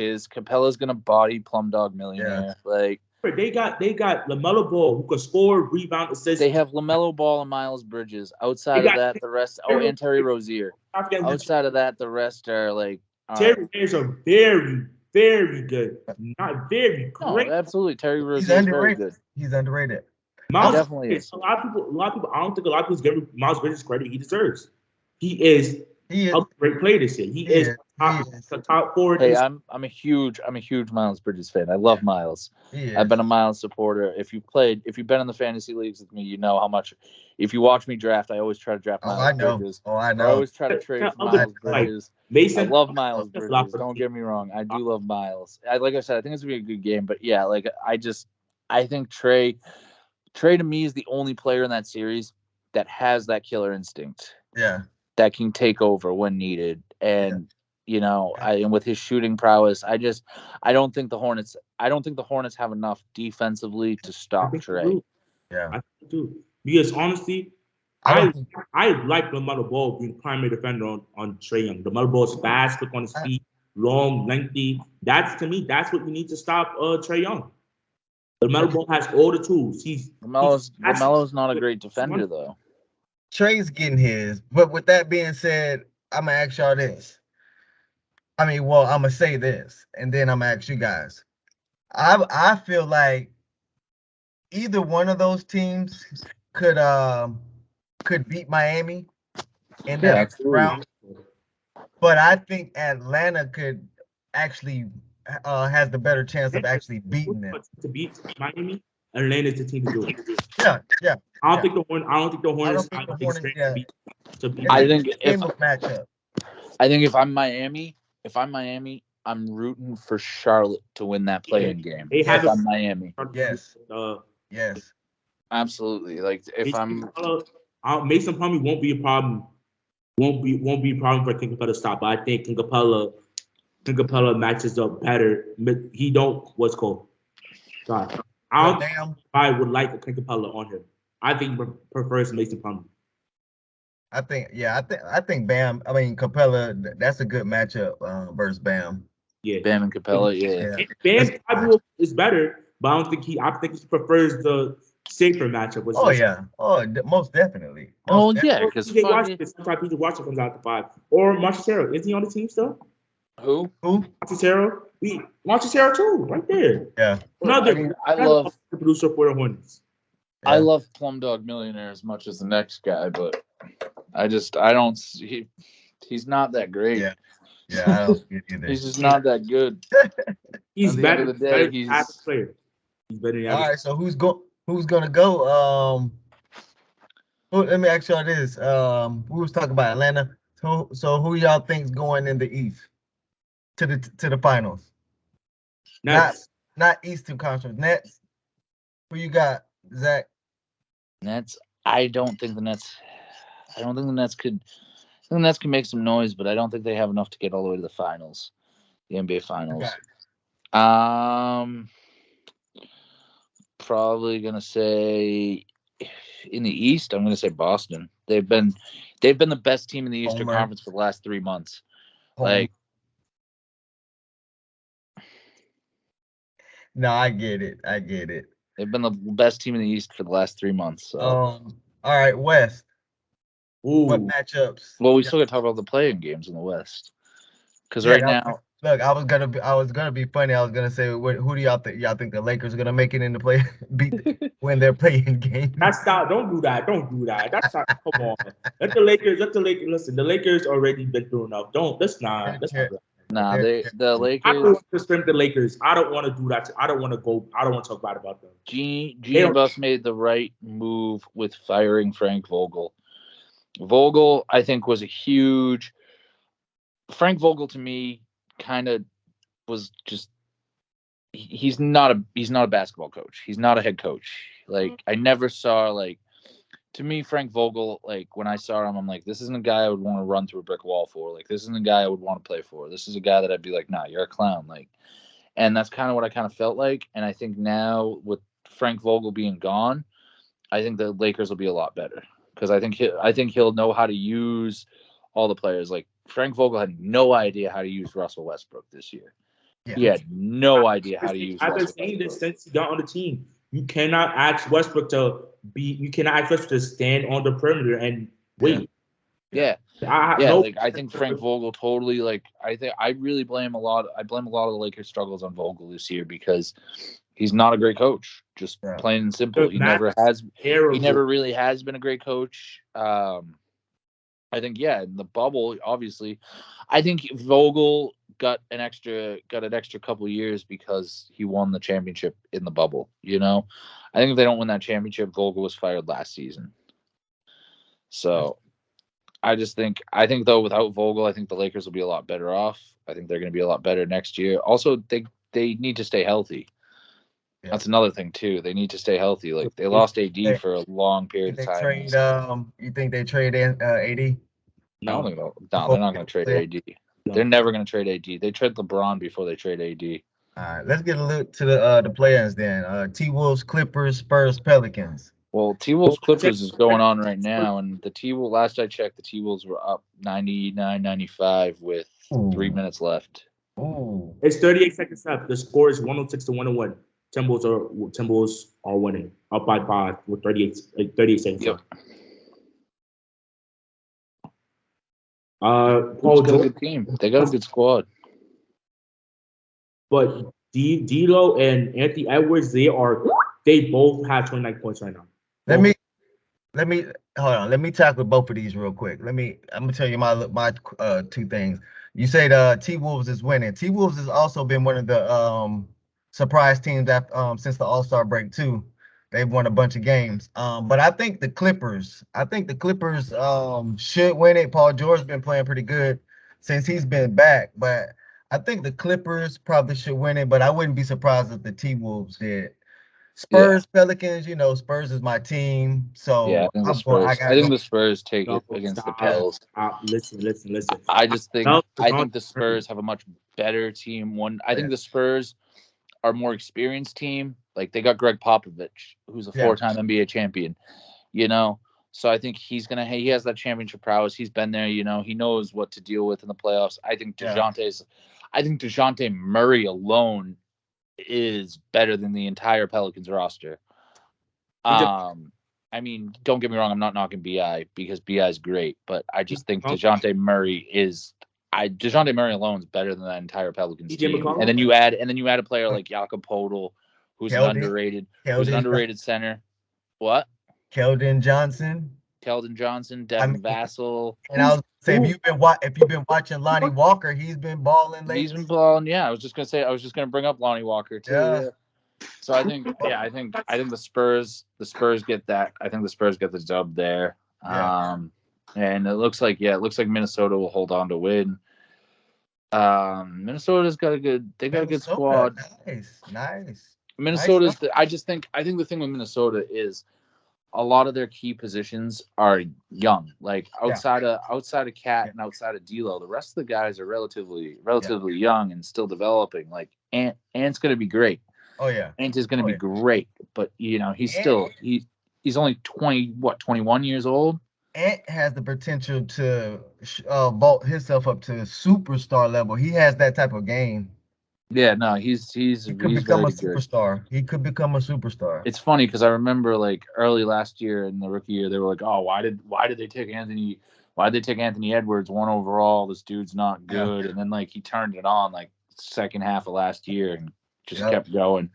his. Capella's gonna body Plumdog Millionaire. Yeah. Like they got LaMelo Ball who can score, rebound, assist. they have LaMelo Ball and Miles Bridges. Outside of that, the rest. Oh, and Terry Rozier. Outside of that, the rest are like. Terry Rozier's are very, very good. Not very great. No, absolutely. Terry Rozier He's is underrated. very good. He's underrated. Miles definitely is. A lot of people. I don't think a lot of people give Miles Bridges credit he deserves. He is a great player this year. He is the top forward. Hey, I'm a huge Miles Bridges fan. I love Miles. I've been a Miles supporter. If you've been in the fantasy leagues with me, you know how much. If you watch me draft, I always try to draft Miles Bridges. I know. I always try to trade for Miles Bridges. Mason, I love Miles Bridges. Don't get me wrong. I do love Miles. Like I said, I think it's gonna be a good game. But yeah, like I think Trey to me is the only player in that series that has that killer instinct. Yeah. That can take over when needed. And and with his shooting prowess, I don't think the Hornets have enough defensively to stop Trey. Yeah. I do. Because honestly, I like LaMelo Ball being primary defender on Trae Young. LaMelo Ball is fast, quick on his feet, long, lengthy. That's what we need to stop Trae Young. LaMelo Ball has all the tools. LaMelo's not a great defender though. Trey's getting his. But with that being said, I'm gonna ask y'all this. I'm gonna say this, and then I'm gonna ask you guys. I feel like either one of those teams could beat Miami in that next round. But I think Atlanta could actually has the better chance of actually beating them. To beat Miami, Atlanta's the team to do it. Yeah. I don't think the Hornets. I think if I'm Miami, I'm rooting for Charlotte to win that play-in game. If I'm Miami. Yes. Yes. Absolutely. Like if Mason Plumlee won't be a problem. Won't be a problem for King Capella to stop. But I think King Capella matches up better. He don't what's called. Sorry. I would like a King Capella on him. I think he prefers Mason Plumlee. I think Bam. Capella. That's a good matchup versus Bam. Yeah, Bam and Capella. Yeah. Bam is better, but I think he prefers the safer matchup. Most definitely. Because sometimes Peter Washington comes out to 5 or Montrezl. Is he on the team still? Who? Montrezl. Montrezl too, right there. Yeah. I love the producer for the Hornets. Yeah. I love Plumdog Millionaire as much as the next guy, but he's not that great. Yeah, I don't get either. He's just not that good. He's better than the day, he's a player. He's better than all right, so who's gonna go? Let me ask y'all this. We was talking about Atlanta. So who y'all think's going in the East to the finals? Nets. Not Eastern Conference. Nets. Who you got, Zach? Nets. I don't think the Nets could. I think the Nets can make some noise, but I don't think they have enough to get all the way to the finals, the NBA Finals. Okay. Probably gonna say in the East. I'm gonna say Boston. They've been the best team in the Eastern Conference for the last 3 months. No, I get it. They've been the best team in the East for the last 3 months. So. All right, West. Ooh. What matchups? Well, we still got to talk about the play-in games in the West. Because now, look, I was gonna be funny. I was gonna say, who do y'all think? Y'all think the Lakers are gonna make it in the when they're playing game? Don't do that. That's not. Come on. Let the Lakers. Listen, the Lakers already been through enough. Let's not. Nah, the Lakers. I don't want to scrimp the Lakers. I don't want to do that. I don't want to talk bad about them. G Buff made the right move with firing Frank Vogel. Vogel, I think, was a huge. Frank Vogel to me kind of was just. He's not a basketball coach. He's not a head coach. Like I never saw to me, Frank Vogel, like when I saw him, I'm like, this isn't a guy I would want to run through a brick wall for. Like, this isn't a guy I would want to play for. This is a guy that I'd be like, nah, you're a clown. Like, and that's kind of what I kind of felt like. And I think now with Frank Vogel being gone, I think the Lakers will be a lot better because I think he'll know how to use all the players. Like Frank Vogel had no idea how to use Russell Westbrook this year. Yeah. He had no idea how to use. I've been saying this since he got on the team. You cannot ask Westbrook to stand on the perimeter and wait. Yeah. Like I think Frank Vogel totally like. I really blame a lot. I blame a lot of the Lakers' struggles on Vogel this year because he's not a great coach. Just plain and simple. He never really has been a great coach. I think in the bubble, obviously, I think Vogel got an extra couple of years because he won the championship in the bubble. You know, I think if they don't win that championship, Vogel was fired last season. So I think though without Vogel, I think the Lakers will be a lot better off. I think they're going to be a lot better next year. Also, they need to stay healthy. Yeah. That's another thing too. They need to stay healthy. Like they lost AD for a long period of time. You think they trade AD? No, they're not going to trade AD. No. They're never going to trade AD. They trade LeBron before they trade AD. All right, let's get a look to the players then. T-Wolves, Clippers, Spurs, Pelicans. Well, T-Wolves Clippers is going on right now, and the T-Wolves, last I checked, the T-Wolves were up 99-95 with 3 minutes left. Ooh. It's 38 seconds left. The score is 106-101. Timberwolves are winning, up by 5 with 38 seconds left. Got a good team. They got a good squad. But D'Lo and Anthony Edwards, they both have 29 points right now. Let me hold on. Let me tackle both of these real quick. I'm gonna tell you my two things. You say the T-Wolves is winning. T-Wolves has also been one of the surprise teams that since the All-Star break too. They've won a bunch of games. But I think the Clippers should win it. Paul George's been playing pretty good since he's been back. But I think the Clippers probably should win it. But I wouldn't be surprised if the T-Wolves did. Spurs, Pelicans, Spurs is my team. So I think the Spurs take it against the Pels. Listen. I think the Spurs have a much better team. I think the Spurs are a more experienced team. Like they got Greg Popovich, who's a 4-time NBA champion, So I think he has that championship prowess. He's been there, he knows what to deal with in the playoffs. I think DeJounte Murray alone is better than the entire Pelicans roster. I mean, don't get me wrong, I'm not knocking BI because BI is great, but I just think DeJounte Murray alone is better than that entire Pelicans team. And then you add a player like Jakob Poeltl, who's an underrated center. What? Keldon Johnson, Devin Vassell. And I was saying, if you've been watching Lonnie Walker, he's been balling lately. He's been balling. Yeah, I was just gonna bring up Lonnie Walker too. Yeah. So I think the Spurs get that. I think the Spurs get the dub there. Yeah. And it looks like Minnesota will hold on to win. Minnesota's got a good squad. Nice. Minnesota's I think the thing with Minnesota is a lot of their key positions are young. Like outside of Cat and outside of D'Lo, the rest of the guys are relatively young and still developing. Like Ant's gonna be great. Oh yeah. Ant is gonna be great, but he's only 21 years old. Ant has the potential to vault himself up to superstar level. He has that type of game. Yeah, no, he could become a superstar. He could become a superstar. It's funny because I remember like early last year in the rookie year, they were like, "Oh, why did they take Anthony? Why did they take Anthony Edwards 1 overall? This dude's not good." Yeah. And then like he turned it on like second half of last year and just kept going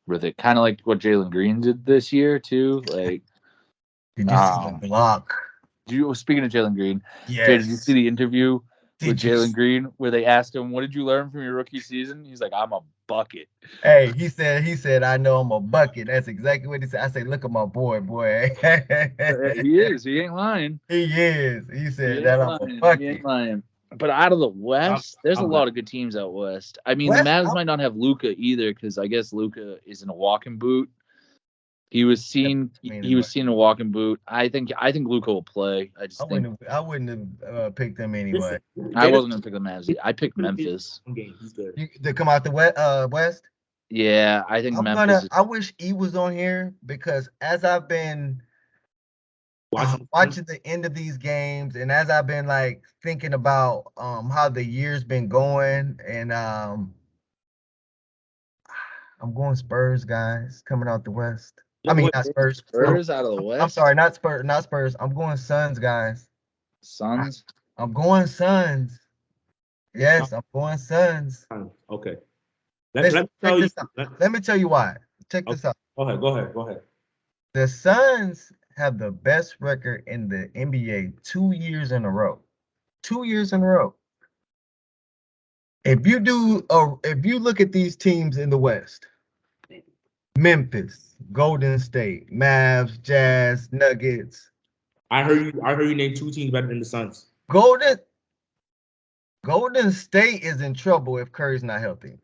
with it. Kind of like what Jalen Green did this year too. Like, did you see the block? Speaking of Jalen Green, yes. Jay, did you see the interview with Jalen Green where they asked him, "What did you learn from your rookie season?" He's like, "I'm a bucket." Hey, he said, "I know I'm a bucket." That's exactly what he said. I said, "Look at my boy." He is. He ain't lying. He is. He said that I'm a bucket. He ain't lying. But out of the West, there's a lot of good teams out West. I mean, the Mavs might not have Luka either because I guess Luka is in a walking boot. He was seen. I mean, He was seen in a walking boot. I think Luka will play. I just think I wouldn't have picked them anyway. I wasn't gonna pick the Mavs. I picked Memphis. Game. He's good. They come out the West. Yeah, I think Memphis. I wish E was on here because as I've been watching the end of these games, and as I've been like thinking about how the year's been going, and I'm going Spurs, guys, coming out the West. I mean, not Spurs. Spurs out of the West. I'm sorry, not Spurs. I'm going Suns, guys. Suns. I'm going Suns. Yes, I'm going Suns. Okay. Let me tell you why. Check this out. Go ahead. The Suns have the best record in the NBA 2 years in a row. 2 years in a row. If you look at these teams in the West, Memphis, Golden State, Mavs, Jazz, Nuggets. I heard you name 2 teams better than the Suns. Golden State is in trouble if Curry's not healthy.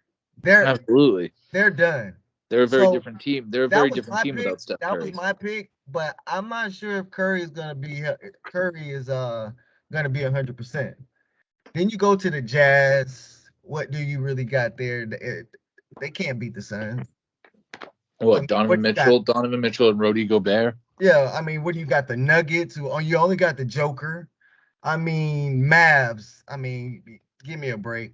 Absolutely. They're done. They're a very different team. They're a very different team without Steph Curry. That was my pick, but I'm not sure if Curry is gonna be 100%. Then you go to the Jazz. What do you really got there? They can't beat the Suns. What, Donovan Mitchell and Rudy Gobert? Yeah, I mean, what do you got? The Nuggets, you only got the Joker. I mean, Mavs. I mean, give me a break.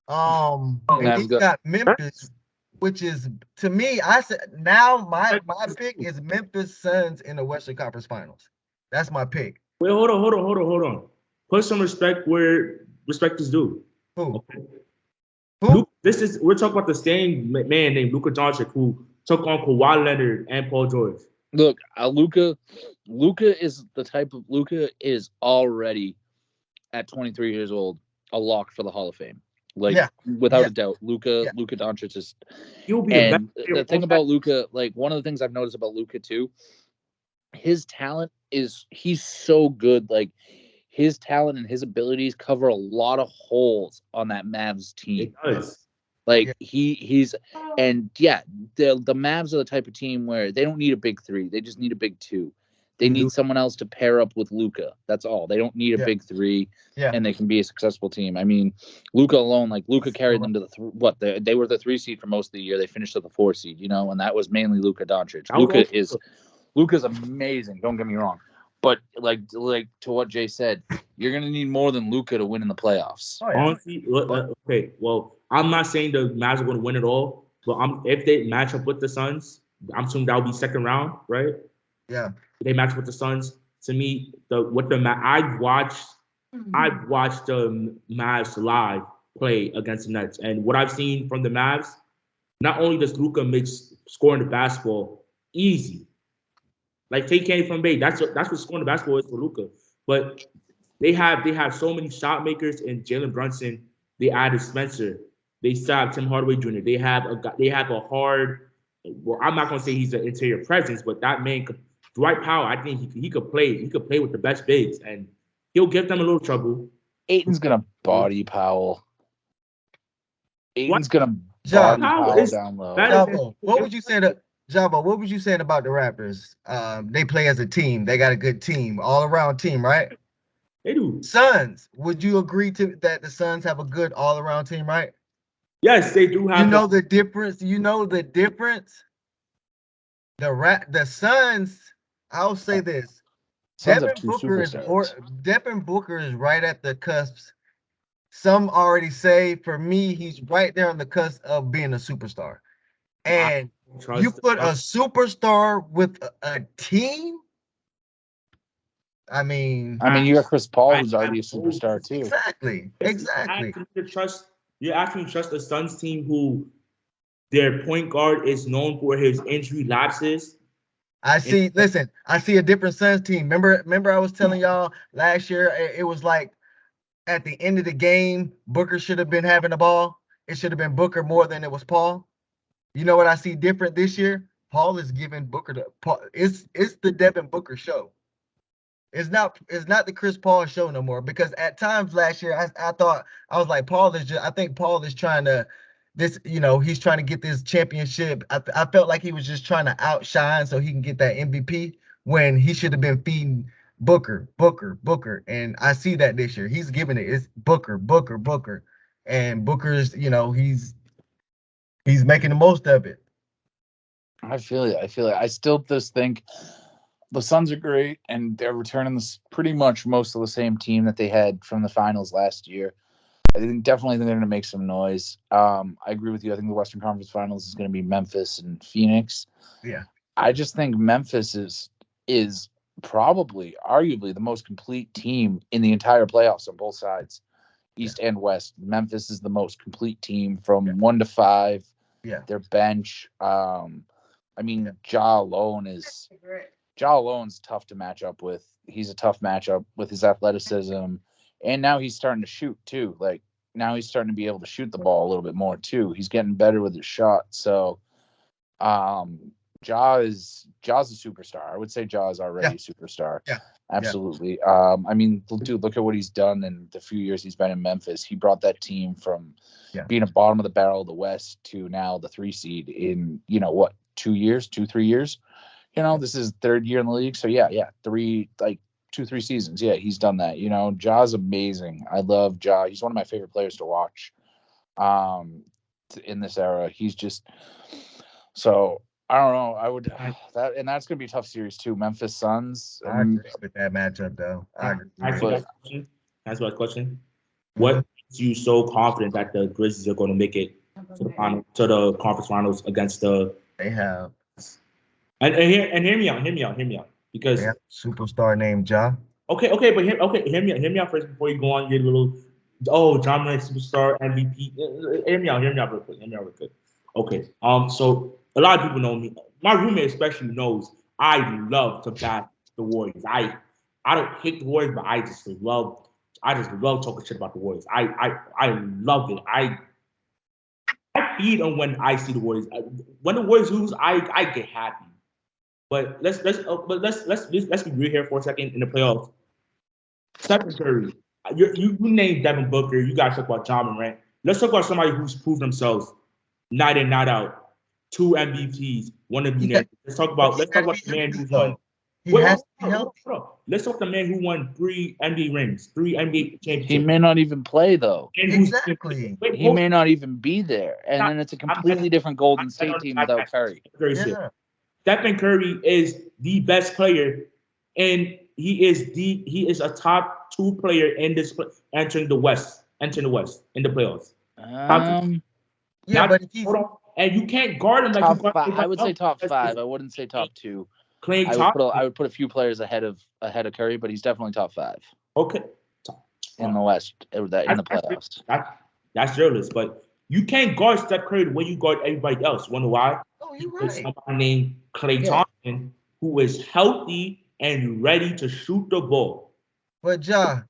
And then you got Memphis, which is, to me, I said now my pick is Memphis Suns in the Western Conference Finals. That's my pick. Wait, hold on. Put some respect where respect is due. Who? Okay. Who? We're talking about the same man named Luka Doncic who took on Kawhi Leonard and Paul George. Look, Luka is already at 23 years old a lock for the Hall of Fame. Without a doubt, Luka Doncic is. He'll be the thing about Luka, like one of the things I've noticed about Luka too, his talent he's so good. Like his talent and his abilities cover a lot of holes on that Mavs team. It does. Like the Mavs are the type of team where they don't need a big 3. They just need a big 2. They need someone else to pair up with Luka. That's all. They don't need a big 3, and they can be a successful team. I mean, Luka alone, Luka carried them to they were the 3 seed for most of the year. They finished at the 4 seed, and that was mainly Luka Doncic. Luka's amazing. Don't get me wrong, but like to what Jay said, you're gonna need more than Luka to win in the playoffs. Oh, yeah. Honestly, okay. Well, I'm not saying the Mavs are going to win it all, but if they match up with the Suns, I'm assuming that will be second round, right? Yeah. They match with the Suns. To me, I've watched the Mavs live play against the Nets, and what I've seen from the Mavs, not only does Luka make scoring the basketball easy, like take Kenny from Bay, that's what scoring the basketball is for Luka, but they have so many shot makers in Jalen Brunson. They added Spencer. They still have Tim Hardaway Jr. They have a hard. Well, I'm not gonna say he's an interior presence, but that man could. Dwight Powell, I think he could play. He could play with the best bigs, and he'll give them a little trouble. Aiton's gonna body Powell. Aiton's gonna body Powell down low. Jabo, what would you say about the Raptors? They play as a team. They got a good team, all around team, right? They do. Suns, would you agree that the Suns have a good all around team, right? Yes, they do have. The difference. The Suns. I'll say this: Devin Booker is right at the cusp. Some already say, for me, he's right there on the cusp of being a superstar. And you put a superstar with a team. I mean, you got Chris Paul, who's already a superstar too. Exactly. You're asking me to trust the Suns team, who their point guard is known for his injury lapses. I see a different Suns team. Remember I was telling y'all last year, it was like at the end of the game, Booker should have been having the ball. It should have been Booker more than it was Paul. You know what I see different this year? Paul is giving Booker it's the Devin Booker show. It's not the Chris Paul show no more, because at times last year I thought, I was like, I think Paul is trying to this, he's trying to get this championship. I felt like he was just trying to outshine so he can get that MVP when he should have been feeding Booker, Booker, Booker. And I see that this year. He's giving it. It's Booker, Booker, Booker. And Booker's, he's making the most of it. I feel it. I still just think the Suns are great, and they're returning this pretty much most of the same team that they had from the finals last year. I think definitely they're going to make some noise. I agree with you. I think the Western Conference Finals is going to be Memphis and Phoenix. Yeah. I just think Memphis is probably, arguably, the most complete team in the entire playoffs on both sides, East and West. Memphis is the most complete team from 1 to 5. Yeah. Their bench. I mean, Ja Alone's tough to match up with. He's a tough matchup with his athleticism. And now he's starting to shoot too. Like now he's starting to be able to shoot the ball a little bit more too. He's getting better with his shot. So Ja's a superstar. I would say Ja is already a superstar. Yeah. Absolutely. I mean, dude, look at what he's done in the few years he's been in Memphis. He brought that team from being a bottom of the barrel of the West to now the 3 seed in, 3 years. This is third year in the league. So 2-3 seasons. Yeah, he's done that. Ja's amazing. I love Ja. He's one of my favorite players to watch in this era. He's just so I don't know. I would and that's gonna be a tough series too. Memphis Suns. I agree with that matchup though. I agree. That's my question. What makes you so confident that the Grizzlies are going to make it to the conference finals against the? They have. And hear me out. Because they have a superstar named Ja. Okay, but hear me out first before you go on your little John Moran superstar MVP. Hear me out real quick. Okay. So a lot of people know me. My roommate especially knows I love to back the Warriors. I don't hate the Warriors, but I just love talking shit about the Warriors. I love it. I feed on when I see the Warriors. When the Warriors lose, I get happy. But let's be real here for a second in the playoffs. Stephen Curry, you named Devin Booker. You guys talk about John Morant. Let's talk about somebody who's proved themselves night in, night out. 2 MVPs, one of you. Let's talk about the man who won. Let's talk about the man who won 3 NBA rings, 3 NBA championships. He may not even play though. Exactly. He may not even be there, and then it's a completely different Golden State team without Curry. Stephen Curry is the best player, and he is a top 2 player in this entering the West in the playoffs. But if he's and you can't guard him like top you guard 5. I would say top 5. I wouldn't say top 2. I would put a few players ahead of Curry, but he's definitely top 5. Okay. In the West, in the playoffs. That's your list, but you can't guard Steph Curry the way you guard everybody else. Wonder why? Oh, you're right. Somebody named Klay Thompson, who is healthy and ready to shoot the ball. But Ja,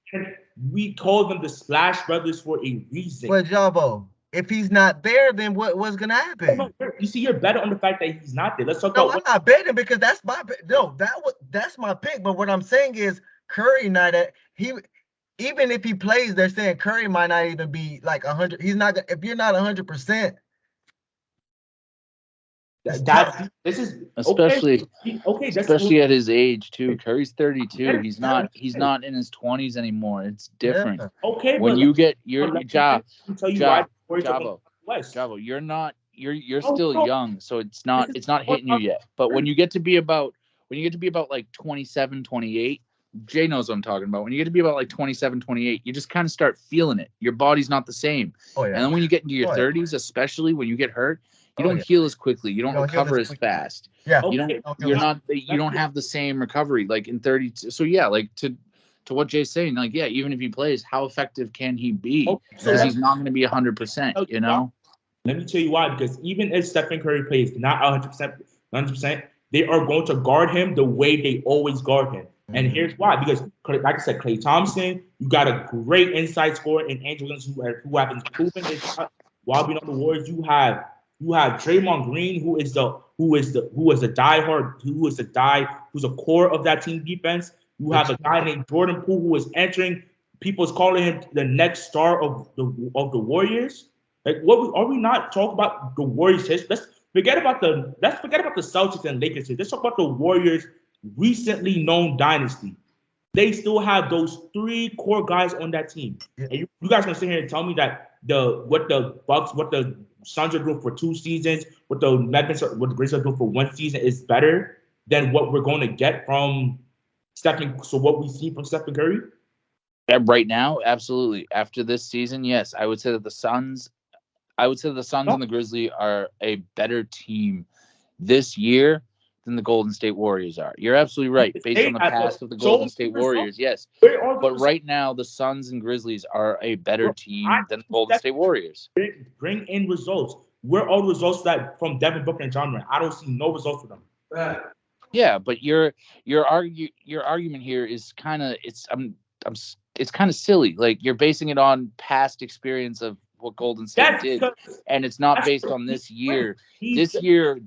we call them the Splash Brothers for a reason. But Jabo, if he's not there, then what's gonna happen? You see, you're better on the fact that he's not there. Let's talk about. I'm not betting because that's my that's my pick. But what I'm saying is Curry even if he plays, they're saying Curry might not even be like 100. He's not. If you're not 100%. This is especially especially at his age too. Curry's 32. He's not in his 20s anymore. It's different. Yeah. Okay, when you get your Jabo, you're still young, so it's not hitting you yet. But when you get to be about like 27, 28, Jay knows what I'm talking about. When you get to be about like 27, 28, you just kind of start feeling it. Your body's not the same. Oh, yeah. And then when you get into your 30s, especially when you get hurt, you don't heal as quickly. You don't recover as fast. Yeah. You don't have the same recovery like in 30. So yeah, like to what Jay's saying, like, yeah, even if he plays, how effective can he be? Because he's not going to be 100%, you know? Let me tell you why. Because even if Stephen Curry plays not 100%, they are going to guard him the way they always guard him. And here's why. Because, like I said, Klay Thompson, you got a great inside scorer in Andrew Wiggins who have been proven his shot while being on the Warriors. You have Draymond Green, who's a core of that team defense. You have a guy named Jordan Poole who is entering. People's calling him the next star of the Warriors. Like, are we not talking about the Warriors' history? Let's forget about the Celtics and Lakers here. Let's talk about the Warriors' recently known dynasty. They still have those 3 core guys on that team. Yeah. And you guys gonna sit here and tell me that what the Suns are doing for 2 seasons, what the Grizzlies are doing for 1 season is better than what we're going to get from Stephen. So what we see from Stephen Curry? Right now, absolutely. After this season, yes, I would say that the Suns and the Grizzlies are a better team this year than the Golden State Warriors are. You're absolutely right. Based on the past of the Golden State Warriors, yes. But right now, the Suns and Grizzlies are a better team than the Golden State Warriors. Bring in results. Where are the results that from Devin Booker and John Morant? I don't see no results for them. Yeah, but your argument here is kind of it's kind of silly. Like, you're basing it on past experience of what Golden State did, and it's not based on this year. This year,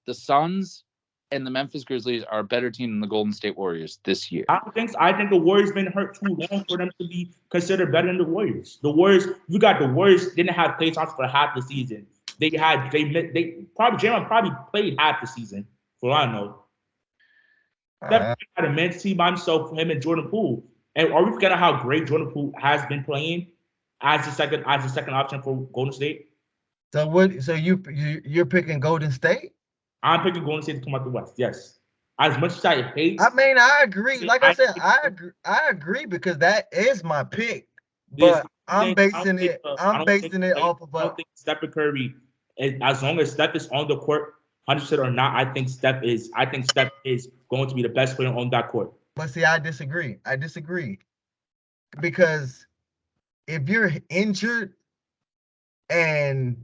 the Suns and the Memphis Grizzlies are a better team than the Golden State Warriors this year. I think the Warriors been hurt too long for them to be considered better than the Warriors. The Warriors didn't have Klay Thompson for half the season. They probably Draymond probably played half the season, for all I know. That had a men's team by himself, him and Jordan Poole. And are we forgetting how great Jordan Poole has been playing as the second option for Golden State? So what? So you're picking Golden State? I'm picking Golden State to come out the West. Yes. As much as I hate. I mean, I agree. Like I said, I agree because that is my pick. But I'm basing it off of. I don't think Stephen Curry, as long as Steph is on the court, 100% or not, I think Steph is going to be the best player on that court. But see, I disagree. Because if you're injured and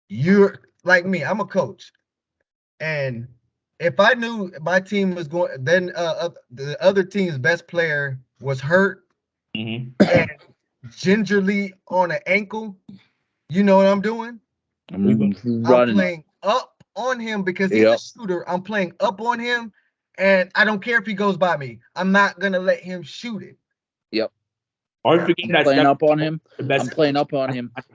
you're like me, I'm a coach. And if I knew my team was going, then the other team's best player was hurt and gingerly on an ankle, you know what I'm doing? I'm playing up on him because he's a shooter. I'm playing up on him, and I don't care if he goes by me. I'm not going to let him shoot it. Yep. I'm playing up on him. And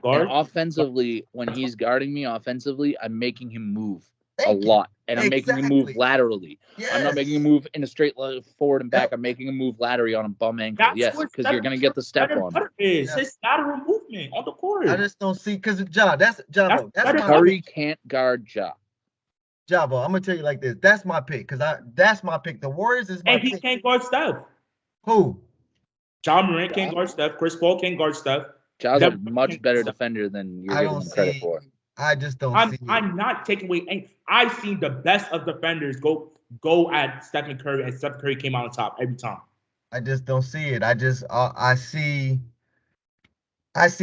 offensively, when he's guarding me offensively, I'm making him move a lot. And I'm making him move laterally. Yes. I'm not making him move in a straight forward and back. I'm making him move laterally on a bum ankle. Yes, because you're going to get the step on him. His lateral movement on the court. I just don't see, because that's Curry can't guard Ja. Jabo, I'm going to tell you like this. That's my pick, because that's my pick. The Warriors is my pick. And he can't guard Steph. Who? John Morant can't guard Steph. Chris Paul can't guard Steph. Ja's a much better defender than you're giving him credit for. I just don't see it. I'm not taking away. I've seen the best of defenders go at Stephen Curry, and Stephen Curry came out on top every time. I just don't see it. I see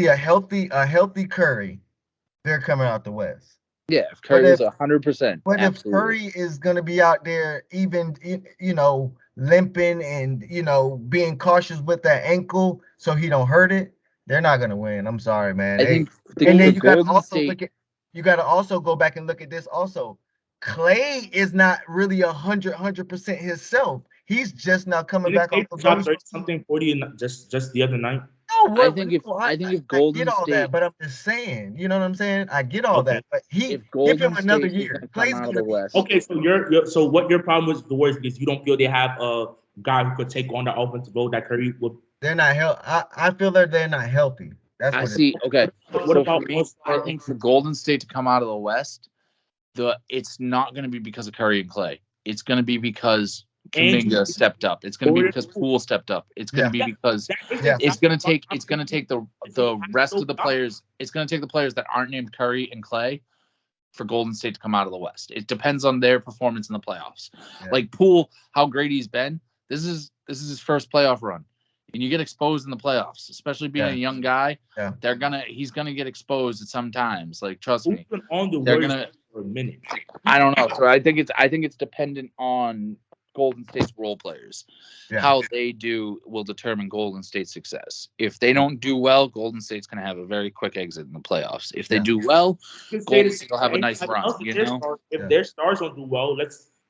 a healthy Curry. They're coming out the West. Yeah, if Curry is 100%. But if Curry is going to be out there, even limping and being cautious with that ankle so he don't hurt it, they're not going to win. I'm sorry, man. And then you got to also you got to also go back and look at this also. Klay is not really 100% himself. He's just now coming back off the something 40 just the other night. No, I think if Golden State, all that, but I'm just saying, you know what I'm saying? I get all that, but give him another year. Clay's out of the West. Okay, so what your problem with the Warriors is you don't feel they have a guy who could take on the offensive role that Curry would. They're not I feel that they're not healthy. That's what I see. Okay, what about me? I think for Golden State to come out of the West, it's not going to be because of Curry and Klay. It's going to be because Kuminga stepped up. It's going to be because Poole stepped up. It's going to be because it's going to take the rest of the players. It's going to take the players that aren't named Curry and Klay for Golden State to come out of the West. It depends on their performance in the playoffs. Yeah. Like Poole, how great he's been. This is his first playoff run. And you get exposed in the playoffs, especially being a young guy. Yeah. He's gonna get exposed at some times. Like, trust me. They're gonna for a minute. I don't know. So I think it's dependent on Golden State's role players. Yeah. How they do will determine Golden State's success. If they don't do well, Golden State's gonna have a very quick exit in the playoffs. If they do well, Golden State will have a nice run. If their stars don't do well,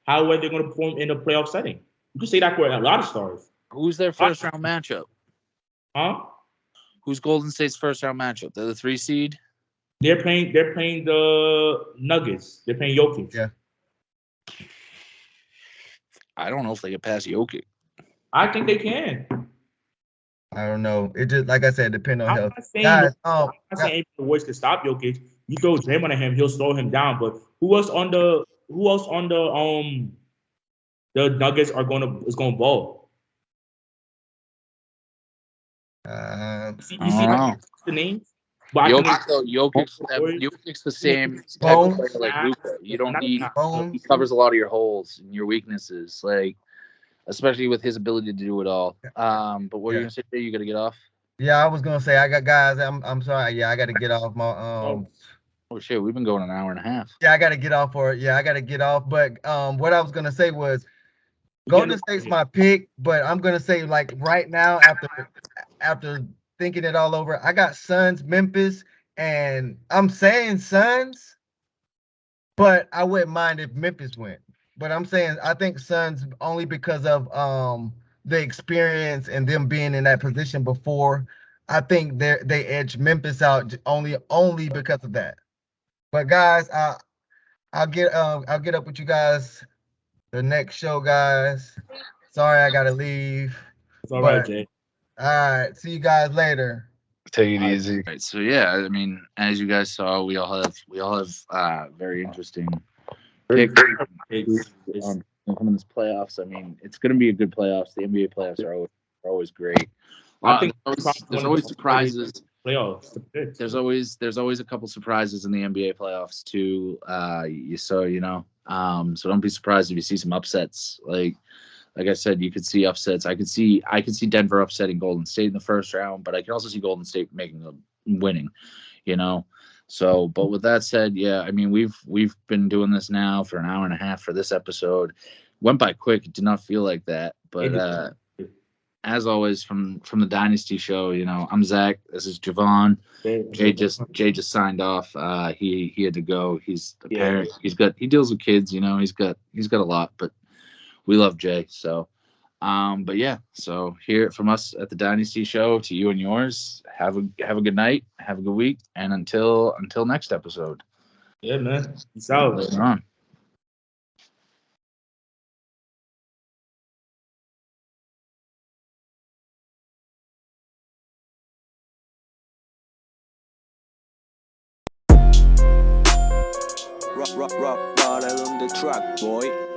how are they gonna perform in a playoff setting? You can say that for a lot of stars. Who's their first round matchup? Huh? Who's Golden State's first round matchup? They're the 3 seed. They're playing the Nuggets. They're playing Jokic. Yeah. I don't know if they can pass Jokic. I think they can. I don't know. It just like I said, depend on I'm health. not saying Guys, I'm not saying the Warriors can stop Jokic. You throw Draymond at him, he'll slow him down. But who else on the Nuggets is going to ball? You see how the names? Jokic's the same type of player like Luka. You don't need. He covers a lot of your holes and your weaknesses, like especially with his ability to do it all. But what are you gonna say? You got to get off. Yeah, I was gonna say I got guys. I'm sorry. Yeah, I got to get off my Oh shit, we've been going an hour and a half. Yeah, I got to get off for it. Yeah, I got to get off. But what I was gonna say was Golden State's my pick, but I'm gonna say like right now after thinking it all over, I got Suns, Memphis, and I'm saying Suns, but I wouldn't mind if Memphis went. But I'm saying I think Suns only because of the experience and them being in that position before. I think they edge Memphis out only because of that. But guys, I'll get up with you guys the next show, guys. Sorry, I gotta leave. It's all right, Jay. All right, see you guys later. Take it easy. Right, so yeah, I mean, as you guys saw, we all have very interesting picks coming this playoffs. I mean, it's going to be a good playoffs. The NBA playoffs are always great. I think there's always surprises. Playoffs. There's always a couple surprises in the NBA playoffs too. So don't be surprised if you see some upsets. Like I said, you could see upsets. I could see Denver upsetting Golden State in the first round, but I can also see Golden State winning. So, but with that said, yeah, I mean, we've been doing this now for an hour and a half for this episode. Went by quick. It did not feel like that, but as always, from the Dynasty Show, I'm Zach. This is Javon. Jay just signed off. He had to go. He's a parent. He deals with kids. He's got a lot, but we love Jay. So, but yeah. So here from us at the Dynasty Show to you and yours. Have a good night. Have a good week, and until next episode. Yeah, man. Peace out. Later on. Rock, rock, rock, on the track, boy.